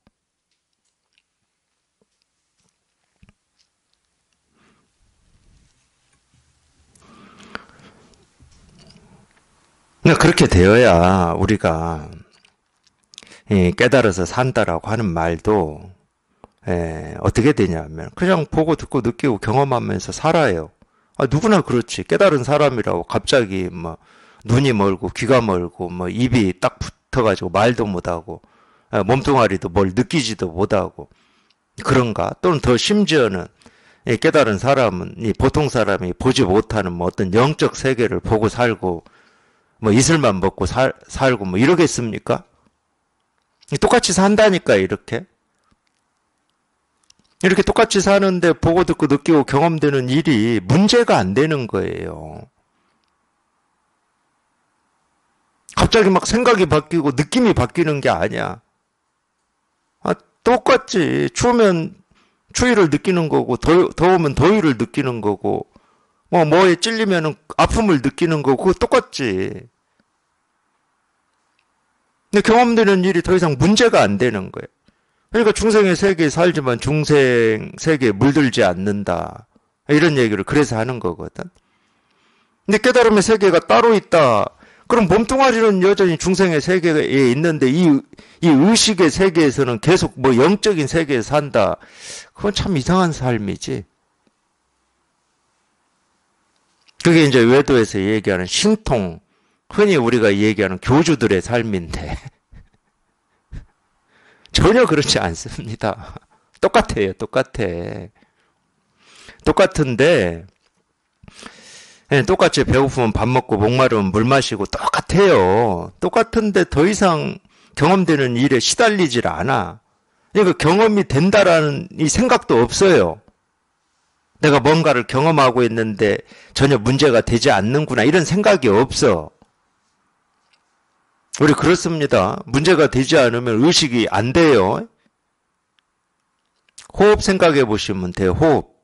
그렇게 되어야 우리가 깨달아서 산다라고 하는 말도 어떻게 되냐면 그냥 보고 듣고 느끼고 경험하면서 살아요. 누구나 그렇지. 깨달은 사람이라고 갑자기 눈이 멀고 귀가 멀고 입이 딱 붙어가지고 말도 못하고 몸뚱아리도 뭘 느끼지도 못하고 그런가? 또는 더 심지어는 깨달은 사람은 이 보통 사람이 보지 못하는 어떤 영적 세계를 보고 살고 이슬만 먹고 살고 이러겠습니까? 똑같이 산다니까 이렇게 똑같이 사는데 보고 듣고 느끼고 경험되는 일이 문제가 안 되는 거예요. 갑자기 막 생각이 바뀌고 느낌이 바뀌는 게 아니야. 똑같지. 추우면 추위를 느끼는 거고 더우면 더위를 느끼는 거고 뭐에 찔리면 아픔을 느끼는 거고 그거 똑같지. 근데 경험되는 일이 더 이상 문제가 안 되는 거예요. 그러니까 중생의 세계에 살지만 중생 세계에 물들지 않는다. 이런 얘기를 그래서 하는 거거든. 근데 깨달음의 세계가 따로 있다. 그럼 몸뚱아리는 여전히 중생의 세계에 있는데 이 의식의 세계에서는 계속 영적인 세계에 산다. 그건 참 이상한 삶이지. 그게 이제 외도에서 얘기하는 신통, 흔히 우리가 얘기하는 교주들의 삶인데 전혀 그렇지 않습니다. 똑같아요. 똑같은데 똑같이 배고프면 밥 먹고 목마르면 물 마시고 똑같아요. 똑같은데 더 이상 경험되는 일에 시달리질 않아. 그러니까 경험이 된다라는 이 생각도 없어요. 내가 뭔가를 경험하고 있는데 전혀 문제가 되지 않는구나 이런 생각이 없어. 우리 그렇습니다. 문제가 되지 않으면 의식이 안 돼요. 호흡 생각해 보시면 돼요. 호흡.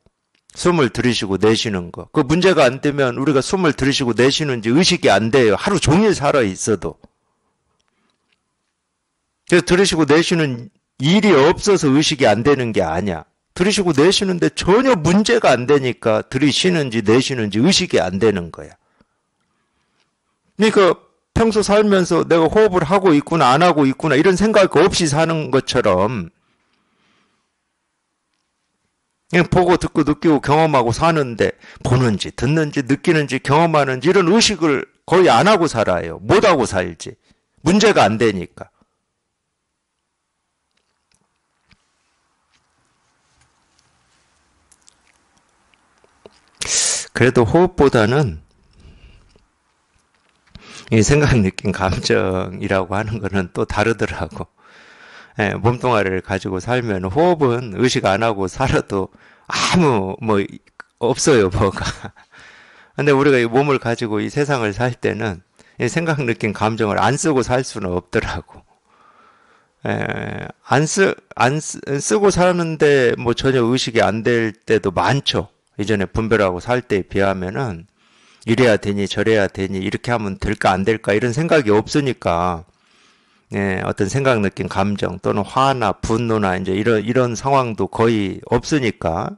숨을 들이쉬고 내쉬는 거. 그 문제가 안 되면 우리가 숨을 들이쉬고 내쉬는지 의식이 안 돼요. 하루 종일 살아 있어도. 그래서 들이쉬고 내쉬는 일이 없어서 의식이 안 되는 게 아니야. 들이쉬고 내쉬는데 전혀 문제가 안 되니까 들이쉬는지 내쉬는지 의식이 안 되는 거야. 그러니까 평소 살면서 내가 호흡을 하고 있구나 안 하고 있구나 이런 생각 없이 사는 것처럼 그냥 보고 듣고 느끼고 경험하고 사는데 보는지 듣는지 느끼는지 경험하는지 이런 의식을 거의 안 하고 살아요. 못 하고 살지. 문제가 안 되니까. 그래도 호흡보다는 이 생각, 느낀 감정이라고 하는 거는 또 다르더라고. 몸뚱아리를 가지고 살면 호흡은 의식 안 하고 살아도 아무 없어요, 뭐가. 근데 우리가 이 몸을 가지고 이 세상을 살 때는 이 생각, 느낀 감정을 안 쓰고 살 수는 없더라고. 안 쓰고 사는데 전혀 의식이 안 될 때도 많죠. 이전에 분별하고 살 때에 비하면은 이래야 되니 저래야 되니 이렇게 하면 될까 안 될까 이런 생각이 없으니까 어떤 생각, 느낀 감정 또는 화나 분노나 이제 이런 상황도 거의 없으니까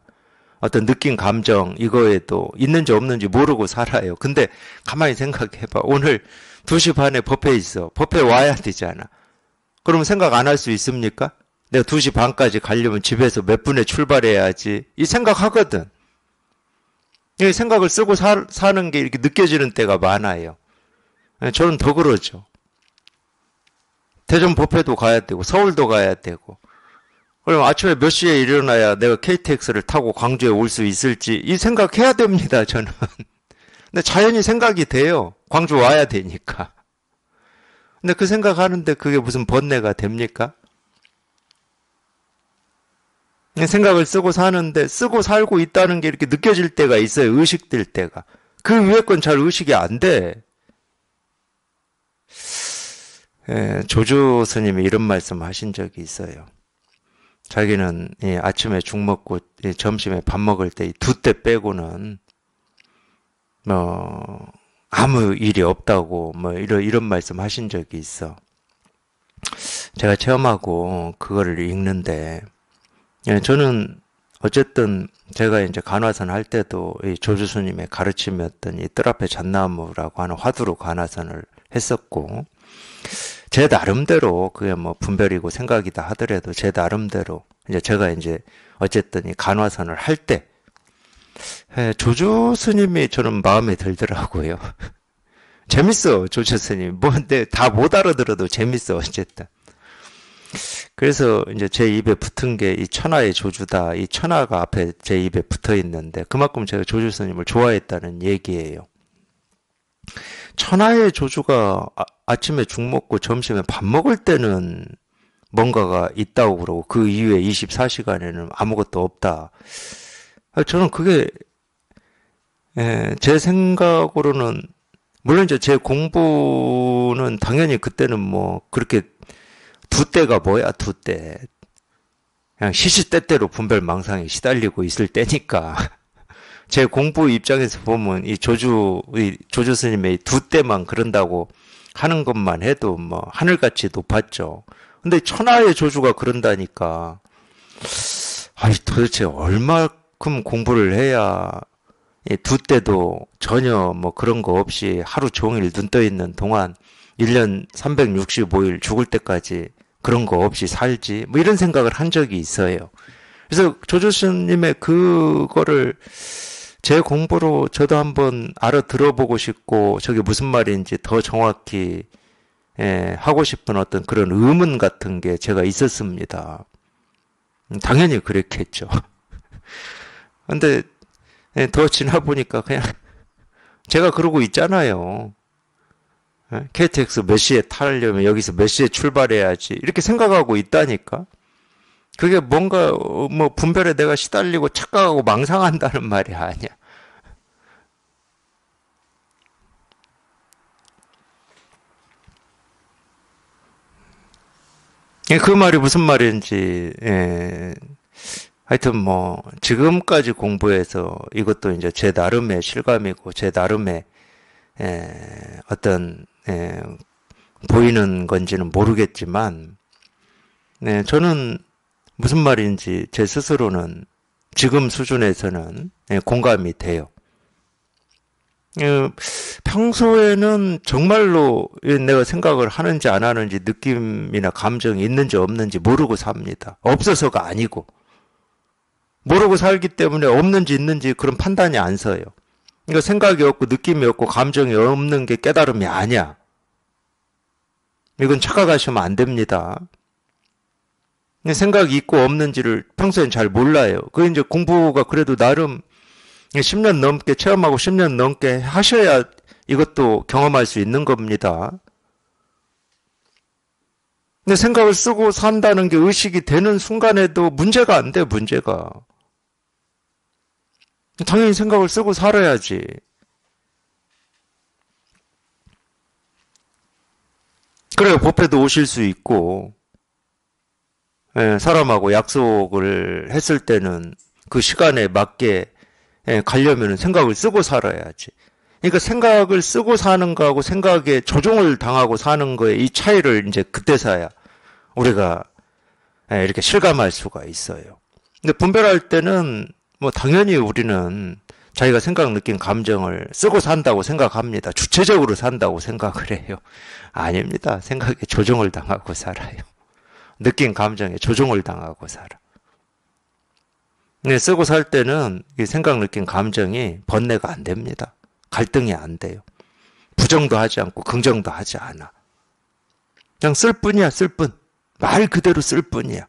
어떤 느낀 감정 이거에도 있는지 없는지 모르고 살아요. 근데 가만히 생각해봐. 오늘 2시 반에 법회 있어. 법회 와야 되잖아. 그러면 생각 안 할 수 있습니까? 내가 2시 반까지 가려면 집에서 몇 분에 출발해야지. 이 생각하거든. 이 생각을 쓰고 사는 게 이렇게 느껴지는 때가 많아요. 저는 더 그러죠. 대전 법회도 가야 되고 서울도 가야 되고 그럼 아침에 몇 시에 일어나야 내가 KTX를 타고 광주에 올 수 있을지 이 생각해야 됩니다. 저는. 근데 자연히 생각이 돼요. 광주 와야 되니까. 근데 그 생각하는데 그게 무슨 번뇌가 됩니까? 생각을 쓰고 사는데 쓰고 살고 있다는 게 이렇게 느껴질 때가 있어요. 의식될 때가. 그 위에 건 잘 의식이 안 돼. 조주 스님이 이런 말씀 하신 적이 있어요. 자기는 아침에 죽 먹고 점심에 밥 먹을 때 이 2때 빼고는 아무 일이 없다고 이런 말씀 하신 적이 있어. 제가 체험하고 그거를 읽는데 저는 어쨌든 제가 이제 간화선 할 때도 이 조주 스님의 가르침이었던 이 뜰 앞에 잣나무라고 하는 화두로 간화선을 했었고 제 나름대로 그게 분별이고 생각이다 하더라도 제 나름대로 이제 제가 이제 어쨌든 이 간화선을 할 때 조주 스님이 저는 마음에 들더라고요. 재밌어 조주 스님. 근데 다 못 알아들어도 재밌어 어쨌든. 그래서 이제 제 입에 붙은 게 이 천하의 조주다. 이 천하가 앞에 제 입에 붙어 있는데 그만큼 제가 조주 스님을 좋아했다는 얘기예요. 천하의 조주가 아침에 죽 먹고 점심에 밥 먹을 때는 뭔가가 있다고 그러고 그 이후에 24시간에는 아무것도 없다. 저는 그게 제 생각으로는 물론 이제 제 공부는 당연히 그때는 그렇게 두 때가 뭐야 두 때. 그냥 시시때때로 분별망상에 시달리고 있을 때니까 제 공부 입장에서 보면 이 조주 스님의 두 때만 그런다고 하는 것만 해도 하늘같이 높았죠. 근데 천하의 조주가 그런다니까 도대체 얼마큼 공부를 해야 두 때도 전혀 그런 거 없이 하루 종일 눈 떠 있는 동안 1년 365일 죽을 때까지 그런 거 없이 살지 이런 생각을 한 적이 있어요. 그래서 조주 스님의 그거를 제 공부로 저도 한번 알아들어보고 싶고 저게 무슨 말인지 더 정확히 하고 싶은 어떤 그런 의문 같은 게 제가 있었습니다. 당연히 그랬겠죠. 근데 더 지나 보니까 그냥 제가 그러고 있잖아요. KTX 몇 시에 타려면 여기서 몇 시에 출발해야지 이렇게 생각하고 있다니까. 그게 뭔가 뭐 분별에 내가 시달리고 착각하고 망상한다는 말이 아니야. 그 말이 무슨 말인지 하여튼 뭐 지금까지 공부해서 이것도 이제 제 나름의 실감이고 제 나름의 어떤 보이는 건지는 모르겠지만 저는 무슨 말인지 제 스스로는 지금 수준에서는 공감이 돼요. 평소에는 정말로 내가 생각을 하는지 안 하는지 느낌이나 감정이 있는지 없는지 모르고 삽니다. 없어서가 아니고 모르고 살기 때문에 없는지 있는지 그런 판단이 안 서요. 그러니까 생각이 없고 느낌이 없고 감정이 없는 게 깨달음이 아니야. 이건 착각하시면 안 됩니다. 생각이 있고 없는지를 평소엔 잘 몰라요. 그 이제 공부가 그래도 나름 10년 넘게 체험하고 10년 넘게 하셔야 이것도 경험할 수 있는 겁니다. 근데 생각을 쓰고 산다는 게 의식이 되는 순간에도 문제가 안 돼, 문제가. 당연히 생각을 쓰고 살아야지. 그래야 법회도 오실 수 있고, 사람하고 약속을 했을 때는 그 시간에 맞게 가려면 생각을 쓰고 살아야지. 그러니까 생각을 쓰고 사는 거하고 생각에 조종을 당하고 사는 거에 이 차이를 이제 그때서야 우리가 이렇게 실감할 수가 있어요. 근데 분별할 때는 뭐 당연히 우리는 자기가 생각, 느낀 감정을 쓰고 산다고 생각합니다. 주체적으로 산다고 생각을 해요. 아닙니다. 생각에 조종을 당하고 살아요. 느낀 감정에 조종을 당하고 살아. 근데 쓰고 살 때는 이 생각, 느낀 감정이 번뇌가 안 됩니다. 갈등이 안 돼요. 부정도 하지 않고 긍정도 하지 않아. 그냥 쓸 뿐이야, 쓸 뿐. 말 그대로 쓸 뿐이야.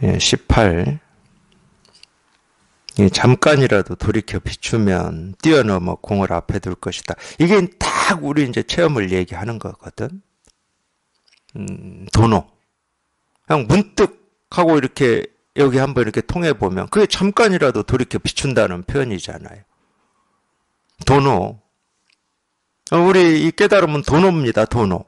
예, 18. 잠깐이라도 돌이켜 비추면 뛰어넘어 공을 앞에 둘 것이다. 이게 딱 우리 이제 체험을 얘기하는 거거든. 도노. 그냥 문득 하고 이렇게 여기 한번 이렇게 통해 보면 그게 잠깐이라도 돌이켜 비춘다는 표현이잖아요. 도노. 우리 이 깨달음은 도노입니다. 도노.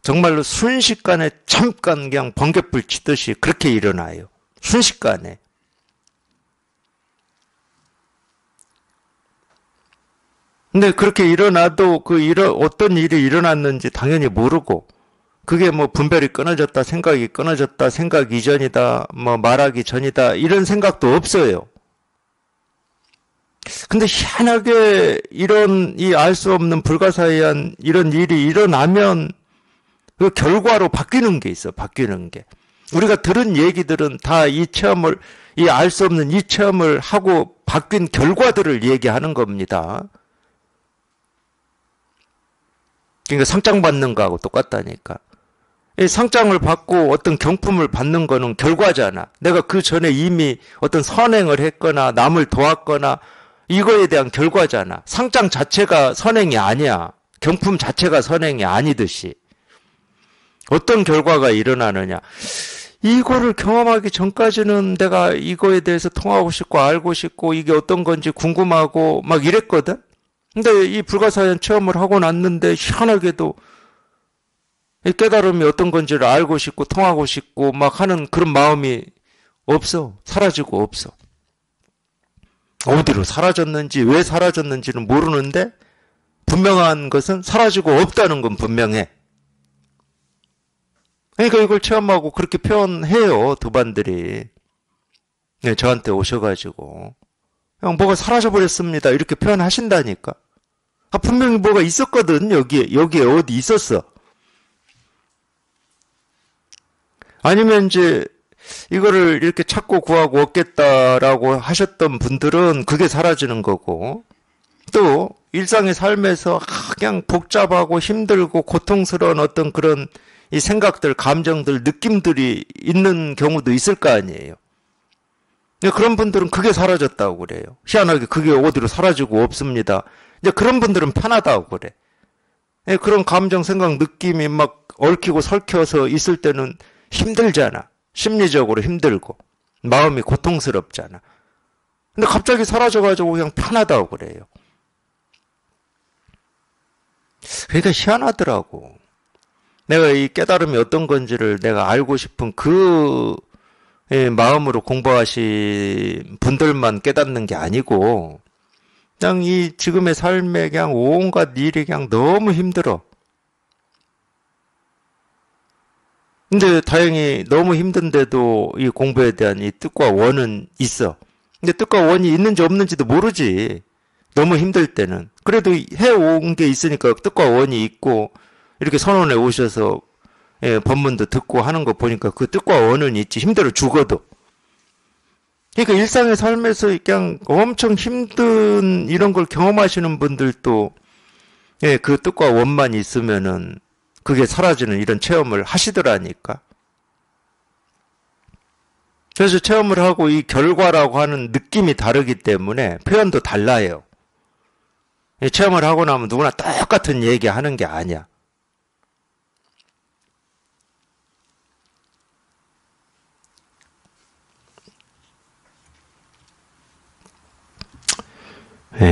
정말로 순식간에 잠깐 그냥 번갯불 치듯이 그렇게 일어나요. 순식간에. 근데 그렇게 일어나도 어떤 일이 일어났는지 당연히 모르고 그게 뭐 분별이 끊어졌다, 생각이 끊어졌다, 생각 이전이다, 뭐 말하기 전이다 이런 생각도 없어요. 근데 희한하게 이런 이 알 수 없는 불가사의한 이런 일이 일어나면 그 결과로 바뀌는 게 있어. 바뀌는 게. 우리가 들은 얘기들은 다 이 체험을 이 알 수 없는 이 체험을 하고 바뀐 결과들을 얘기하는 겁니다. 그러니까 상장 받는 거하고 똑같다니까. 이 상장을 받고 어떤 경품을 받는 거는 결과잖아. 내가 그 전에 이미 어떤 선행을 했거나 남을 도왔거나 이거에 대한 결과잖아. 상장 자체가 선행이 아니야. 경품 자체가 선행이 아니듯이. 어떤 결과가 일어나느냐. 이거를 경험하기 전까지는 내가 이거에 대해서 통하고 싶고 알고 싶고 이게 어떤 건지 궁금하고 막 이랬거든. 근데 이 불가사의한 체험을 하고 났는데 희한하게도 이 깨달음이 어떤 건지를 알고 싶고 통하고 싶고 막 하는 그런 마음이 없어. 사라지고 없어. 어디로 사라졌는지 왜 사라졌는지는 모르는데 분명한 것은 사라지고 없다는 건 분명해. 그러니까 이걸 체험하고 그렇게 표현해요. 도반들이. 네, 저한테 오셔가지고 형 뭐가 사라져버렸습니다. 이렇게 표현하신다니까. 분명히 뭐가 있었거든. 여기에 어디 있었어. 아니면 이제 이거를 이렇게 찾고 구하고 얻겠다라고 하셨던 분들은 그게 사라지는 거고, 또 일상의 삶에서 그냥 복잡하고 힘들고 고통스러운 어떤 그런 이 생각들, 감정들, 느낌들이 있는 경우도 있을 거 아니에요. 그런 분들은 그게 사라졌다고 그래요. 희한하게 그게 어디로 사라지고 없습니다. 이제 그런 분들은 편하다고 그래. 그런 감정, 생각, 느낌이 막 얽히고 설켜서 있을 때는 힘들잖아. 심리적으로 힘들고 마음이 고통스럽잖아. 근데 갑자기 사라져가지고 그냥 편하다고 그래요. 그러니까 희한하더라고. 내가 이 깨달음이 어떤 건지를 내가 알고 싶은 그 마음으로 공부하신 분들만 깨닫는 게 아니고, 그냥 이 지금의 삶에 그냥 온갖 일이 그냥 너무 힘들어. 근데 다행히 너무 힘든데도 이 공부에 대한 이 뜻과 원은 있어. 근데 뜻과 원이 있는지 없는지도 모르지. 너무 힘들 때는. 그래도 해온 게 있으니까 뜻과 원이 있고, 이렇게 선언해 오셔서 법문도 듣고 하는 거 보니까 그 뜻과 원은 있지. 힘들어 죽어도. 그러니까 일상의 삶에서 그냥 엄청 힘든 이런 걸 경험하시는 분들도 그 뜻과 원만 있으면은 그게 사라지는 이런 체험을 하시더라니까. 그래서 체험을 하고 이 결과라고 하는 느낌이 다르기 때문에 표현도 달라요. 체험을 하고 나면 누구나 똑같은 얘기 하는 게 아니야.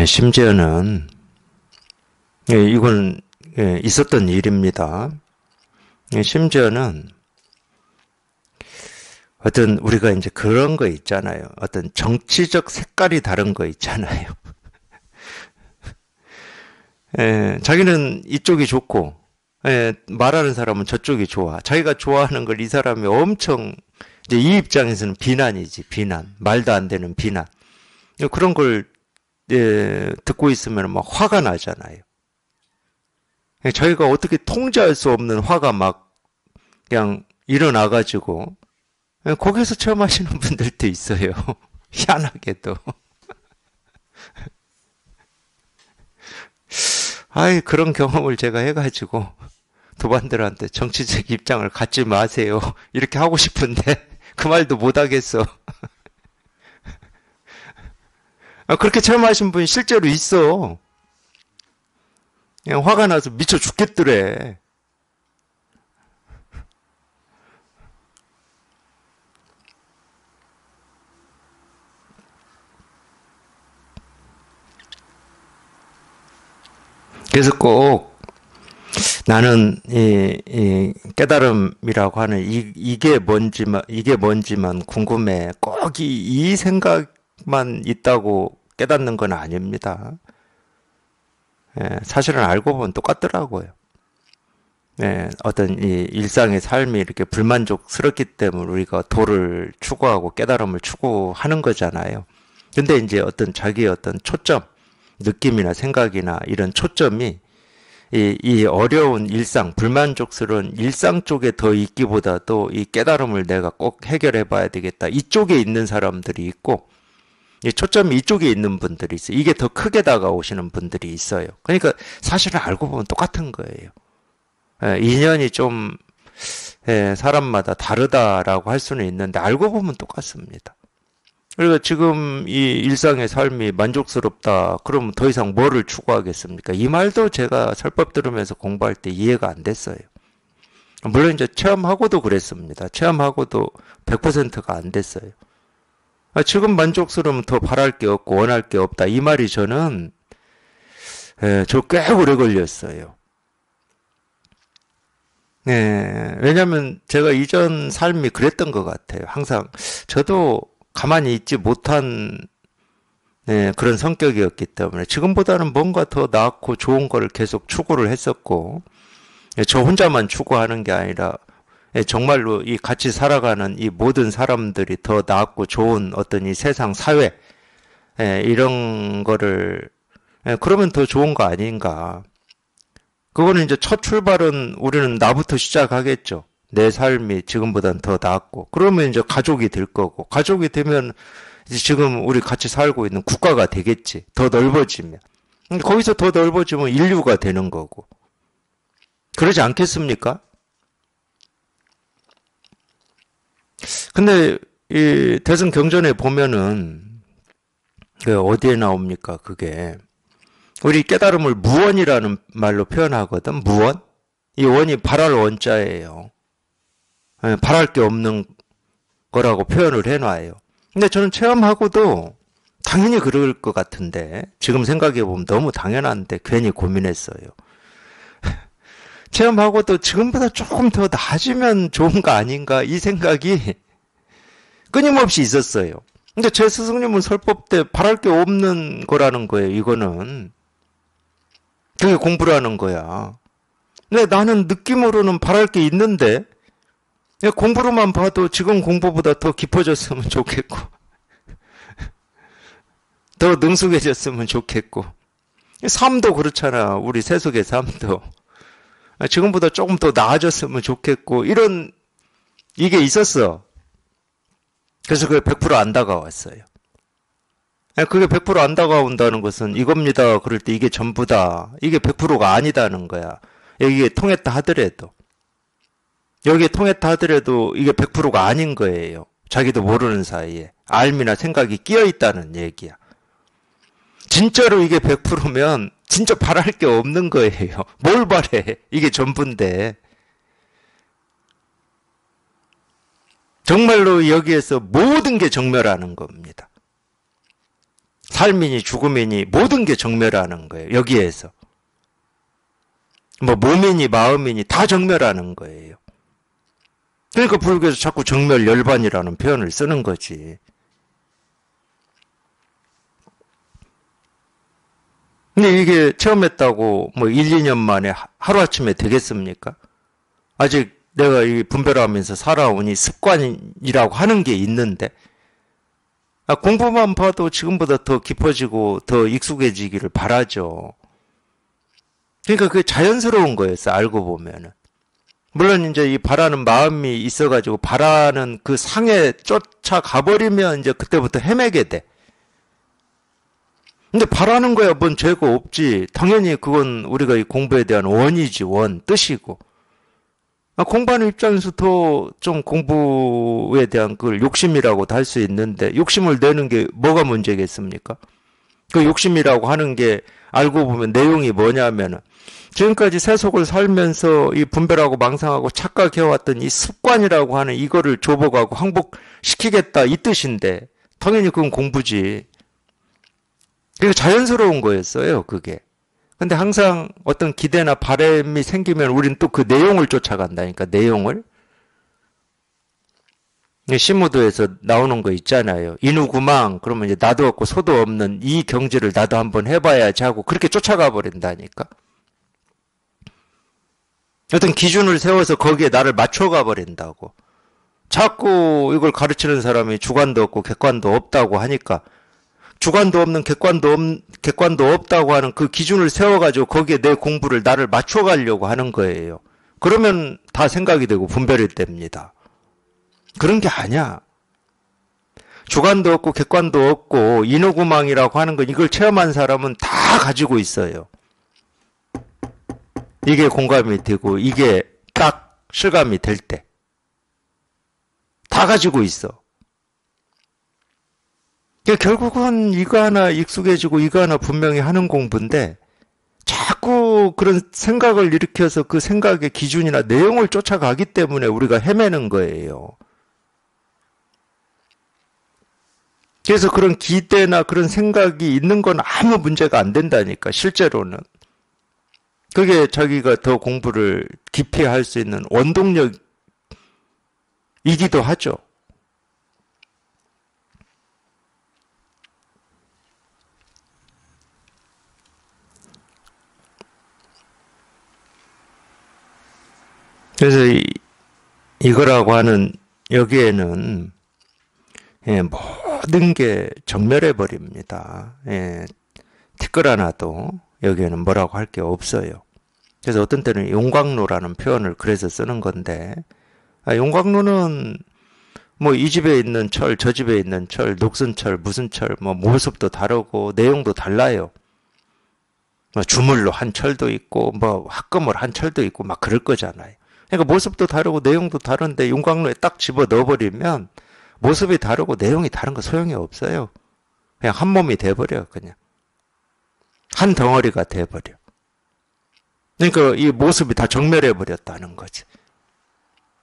심지어는 이건 있었던 일입니다. 심지어는 어떤 우리가 이제 그런 거 있잖아요. 어떤 정치적 색깔이 다른 거 있잖아요. 자기는 이쪽이 좋고 말하는 사람은 저쪽이 좋아. 자기가 좋아하는 걸 이 사람이 엄청 이제 이 입장에서는 비난이지. 비난. 말도 안 되는 비난. 그런 걸 듣고 있으면 막 화가 나잖아요. 자기가 어떻게 통제할 수 없는 화가 막 그냥 일어나가지고 거기서 체험하시는 분들도 있어요. 희한하게도. 아이, 그런 경험을 제가 해가지고 도반들한테 정치적 입장을 갖지 마세요. 이렇게 하고 싶은데 그 말도 못하겠어. 그렇게 체험하신 분이 실제로 있어. 그냥 화가 나서 미쳐 죽겠더래. 그래서 꼭 나는 이 깨달음이라고 하는 이게 뭔지만 궁금해. 꼭 이 생각만 있다고 깨닫는 건 아닙니다. 사실은 알고 보면 똑같더라고요. 어떤 이 일상의 삶이 이렇게 불만족스럽기 때문에 우리가 도를 추구하고 깨달음을 추구하는 거잖아요. 근데 이제 어떤 자기의 어떤 초점, 느낌이나 생각이나 이런 초점이 이 어려운 일상, 불만족스러운 일상 쪽에 더 있기보다도 이 깨달음을 내가 꼭 해결해 봐야 되겠다. 이쪽에 있는 사람들이 있고, 이 초점이 이쪽에 있는 분들이 있어요. 이게 더 크게 다가오시는 분들이 있어요. 그러니까 사실은 알고 보면 똑같은 거예요. 인연이 좀 사람마다 다르다라고 할 수는 있는데 알고 보면 똑같습니다. 그리고 지금 이 일상의 삶이 만족스럽다. 그러면 더 이상 뭐를 추구하겠습니까? 이 말도 제가 설법 들으면서 공부할 때 이해가 안 됐어요. 물론 이제 체험하고도 그랬습니다. 체험하고도 100%가 안 됐어요. 지금 만족스러우면 더 바랄 게 없고 원할 게 없다. 이 말이 저는 저 꽤 오래 걸렸어요. 왜냐하면 제가 이전 삶이 그랬던 것 같아요. 항상 저도 가만히 있지 못한 그런 성격이었기 때문에 지금보다는 뭔가 더 나았고 좋은 거를 계속 추구를 했었고, 저 혼자만 추구하는 게 아니라 정말로 이 같이 살아가는 이 모든 사람들이 더 나았고 좋은 어떤 이 세상 사회 이런 거를 그러면 더 좋은 거 아닌가. 그거는 이제 첫 출발은 우리는 나부터 시작하겠죠. 내 삶이 지금보단 더 낫고, 그러면 이제 가족이 될 거고, 가족이 되면 이제 지금 우리 같이 살고 있는 국가가 되겠지. 더 넓어지면. 거기서 더 넓어지면 인류가 되는 거고. 그러지 않겠습니까? 근데 이 대선 경전에 보면은 그 어디에 나옵니까? 그게 우리 깨달음을 무원이라는 말로 표현하거든. 무원. 이 원이 바랄 원자예요. 바랄 게 없는 거라고 표현을 해놔요. 근데 저는 체험하고도 당연히 그럴 것 같은데 지금 생각해보면 너무 당연한데 괜히 고민했어요. 체험하고도 지금보다 조금 더 나아지면 좋은 거 아닌가 이 생각이 끊임없이 있었어요. 근데 제 스승님은 설법 때 바랄 게 없는 거라는 거예요. 이거는 그게 공부라는 거야. 근데 나는 느낌으로는 바랄 게 있는데 공부로만 봐도 지금 공부보다 더 깊어졌으면 좋겠고 더 능숙해졌으면 좋겠고 삶도 그렇잖아. 우리 세속의 삶도 지금보다 조금 더 나아졌으면 좋겠고 이런 이게 있었어. 그래서 그게 100% 안 다가왔어요. 그게 100%안 다가온다는 것은 이겁니다. 그럴 때 이게 전부다. 이게 100%가 아니다는 거야. 여기에 통했다 하더라도. 여기에 통했다 하더라도 이게 100%가 아닌 거예요. 자기도 모르는 사이에. 알미나 생각이 끼어 있다는 얘기야. 진짜로 이게 100%면 진짜 바랄 게 없는 거예요. 뭘 바래? 이게 전부인데. 정말로 여기에서 모든 게 정멸하는 겁니다. 삶이니 죽음이니 모든 게 정멸하는 거예요. 여기에서. 뭐 몸이니 마음이니 다 정멸하는 거예요. 그러니까 불교에서 자꾸 정멸 열반이라는 표현을 쓰는 거지. 근데 이게 체험했다고 뭐 1, 2년 만에 하루아침에 되겠습니까? 아직 내가 이 분별하면서 살아오니 습관이라고 하는 게 있는데 공부만 봐도 지금보다 더 깊어지고 더 익숙해지기를 바라죠. 그러니까 그게 자연스러운 거였어. 알고 보면은. 물론 이제 이 바라는 마음이 있어가지고 바라는 그 상에 쫓아가 버리면 이제 그때부터 헤매게 돼. 근데 바라는 거야 뭔 죄가 없지. 당연히 그건 우리가 이 공부에 대한 원이지. 원, 뜻이고. 공부하는 입장에서 더 좀 공부에 대한 그걸 욕심이라고도 할 수 있는데 욕심을 내는 게 뭐가 문제겠습니까? 그 욕심이라고 하는 게 알고 보면 내용이 뭐냐면은 지금까지 세속을 살면서 이 분별하고 망상하고 착각해왔던 이 습관이라고 하는 이거를 조복하고 항복시키겠다 이 뜻인데 당연히 그건 공부지. 그게 자연스러운 거였어요. 그게. 근데 항상 어떤 기대나 바람이 생기면 우린 또 그 내용을 쫓아간다니까. 내용을. 시무도에서 나오는 거 있잖아요. 인우구망 그러면 이제 나도 없고 소도 없는 이 경지를 나도 한번 해봐야지 하고 그렇게 쫓아가 버린다니까. 어떤 기준을 세워서 거기에 나를 맞춰가 버린다고. 자꾸 이걸 가르치는 사람이 주관도 없고 객관도 없다고 하니까 주관도 없는 객관도 없다고 하는 그 기준을 세워가지고 거기에 내 공부를 나를 맞춰가려고 하는 거예요. 그러면 다 생각이 되고 분별이 됩니다. 그런 게 아니야. 주관도 없고 객관도 없고 인후구망이라고 하는 건 이걸 체험한 사람은 다 가지고 있어요. 이게 공감이 되고 이게 딱 실감이 될 때. 다 가지고 있어. 결국은 이거 하나 익숙해지고 이거 하나 분명히 하는 공부인데 자꾸 그런 생각을 일으켜서 그 생각의 기준이나 내용을 쫓아가기 때문에 우리가 헤매는 거예요. 그래서 그런 기대나 그런 생각이 있는 건 아무 문제가 안 된다니까, 실제로는. 그게 자기가 더 공부를 깊이 할 수 있는 원동력이기도 하죠. 그래서 이거라고 하는 여기에는 모든 게 정멸해 버립니다. 티끌 하나도 여기에는 뭐라고 할 게 없어요. 그래서 어떤 때는 용광로라는 표현을 그래서 쓰는 건데 용광로는 뭐 이 집에 있는 철, 저 집에 있는 철, 녹슨 철, 무슨 철, 뭐 모습도 다르고 내용도 달라요. 뭐 주물로 한 철도 있고 뭐 합금을 한 철도 있고 막 그럴 거잖아요. 그러니까 모습도 다르고 내용도 다른데 용광로에 딱 집어 넣어버리면 모습이 다르고 내용이 다른 거 소용이 없어요. 그냥 한 몸이 돼버려. 그냥 한 덩어리가 돼버려. 그러니까 이 모습이 다 정멸해버렸다는 거지.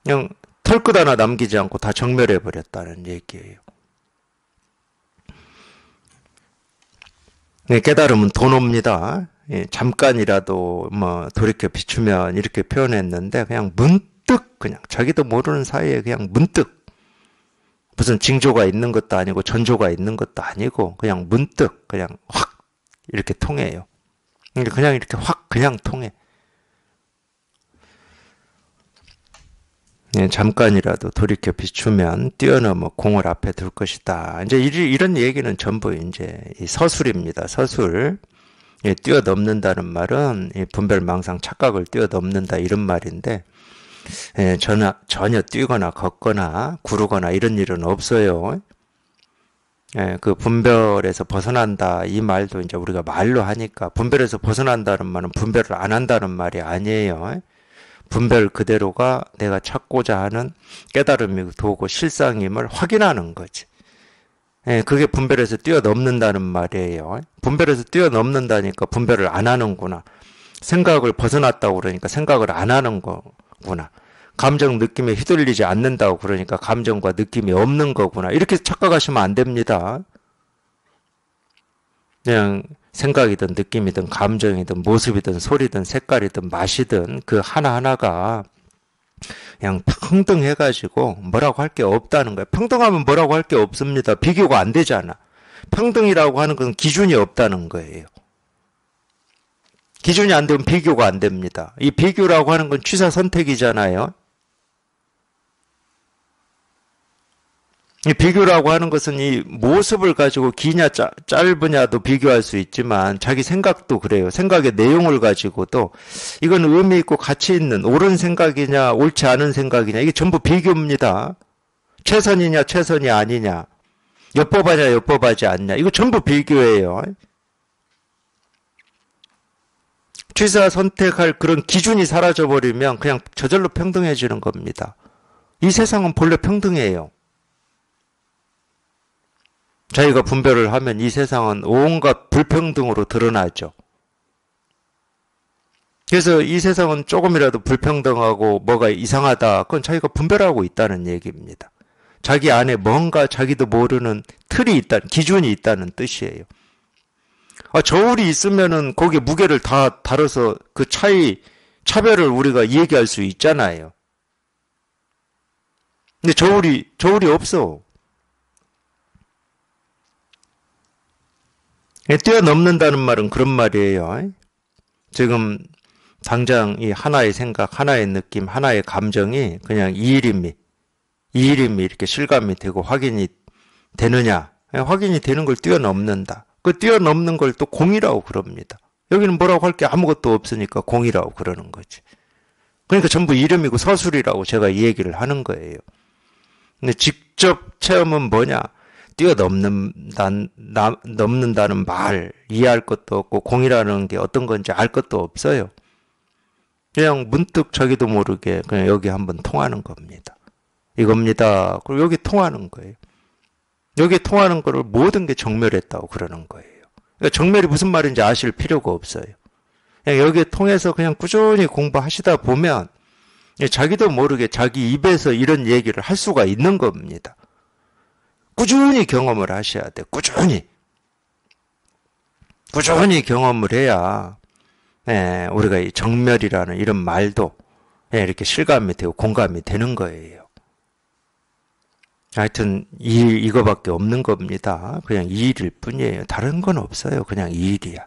그냥 털끝 하나 남기지 않고 다 정멸해버렸다는 얘기예요. 깨달음은 돈 옵니다. 잠깐이라도 뭐 돌이켜 비추면 이렇게 표현했는데 그냥 문득 그냥 자기도 모르는 사이에 그냥 문득 무슨 징조가 있는 것도 아니고 전조가 있는 것도 아니고 그냥 문득 그냥 확 이렇게 통해요. 그냥 이렇게 확 그냥 통해. 잠깐이라도 돌이켜 비추면 뛰어넘어 공을 앞에 둘 것이다. 이제 이런 얘기는 전부 이제 서술입니다. 서술. 뛰어넘는다는 말은 분별망상 착각을 뛰어넘는다 이런 말인데 전혀 뛰거나 걷거나 구르거나 이런 일은 없어요. 그 분별에서 벗어난다 이 말도 이제 우리가 말로 하니까 분별에서 벗어난다는 말은 분별을 안 한다는 말이 아니에요. 분별 그대로가 내가 찾고자 하는 깨달음이 도고 실상임을 확인하는 거지. 그게 분별에서 뛰어넘는다는 말이에요. 분별에서 뛰어넘는다니까 분별을 안 하는구나. 생각을 벗어났다고 그러니까 생각을 안 하는 거구나. 감정 느낌에 휘둘리지 않는다고 그러니까 감정과 느낌이 없는 거구나. 이렇게 착각하시면 안 됩니다. 그냥 생각이든 느낌이든 감정이든 모습이든 소리든 색깔이든 맛이든 그 하나하나가 그냥 평등해가지고 뭐라고 할 게 없다는 거예요. 평등하면 뭐라고 할 게 없습니다. 비교가 안 되잖아. 평등이라고 하는 것은 기준이 없다는 거예요. 기준이 안 되면 비교가 안 됩니다. 이 비교라고 하는 건 취사 선택이잖아요. 이 비교라고 하는 것은 이 모습을 가지고 기냐 짧으냐도 비교할 수 있지만 자기 생각도 그래요. 생각의 내용을 가지고도 이건 의미 있고 가치 있는 옳은 생각이냐 옳지 않은 생각이냐 이게 전부 비교입니다. 최선이냐 최선이 아니냐 엿법하냐 엿법하지 않냐 이거 전부 비교예요. 취사 선택할 그런 기준이 사라져버리면 그냥 저절로 평등해지는 겁니다. 이 세상은 본래 평등해요. 자기가 분별을 하면 이 세상은 온갖 불평등으로 드러나죠. 그래서 이 세상은 조금이라도 불평등하고 뭐가 이상하다. 그건 자기가 분별하고 있다는 얘기입니다. 자기 안에 뭔가 자기도 모르는 틀이 있다는, 기준이 있다는 뜻이에요. 저울이 있으면은 거기에 무게를 다 다뤄서 그 차별을 우리가 얘기할 수 있잖아요. 근데 저울이 없어. 뛰어넘는다는 말은 그런 말이에요. 지금 당장 이 하나의 생각, 하나의 느낌, 하나의 감정이 그냥 이일임이 이렇게 실감이 되고 확인이 되느냐? 확인이 되는 걸 뛰어넘는다. 그 뛰어넘는 걸 또 공이라고 그럽니다. 여기는 뭐라고 할 게 아무것도 없으니까 공이라고 그러는 거지. 그러니까 전부 이름이고 서술이라고 제가 이 얘기를 하는 거예요. 근데 직접 체험은 뭐냐? 넘는다는 말 이해할 것도 없고 공이라는 게 어떤 건지 알 것도 없어요. 그냥 문득 자기도 모르게 그냥 여기 한번 통하는 겁니다. 이겁니다. 그리고 여기 통하는 거예요. 여기 통하는 거를 모든 게 정멸했다고 그러는 거예요. 그러니까 정멸이 무슨 말인지 아실 필요가 없어요. 그냥 여기에 통해서 그냥 꾸준히 공부하시다 보면 자기도 모르게 자기 입에서 이런 얘기를 할 수가 있는 겁니다. 꾸준히 경험을 하셔야 돼. 꾸준히 경험을 해야 우리가 이 정멸이라는 이런 말도 이렇게 실감이 되고 공감이 되는 거예요. 하여튼 이거밖에 없는 겁니다. 그냥 이 일일 뿐이에요. 다른 건 없어요. 그냥 이 일이야.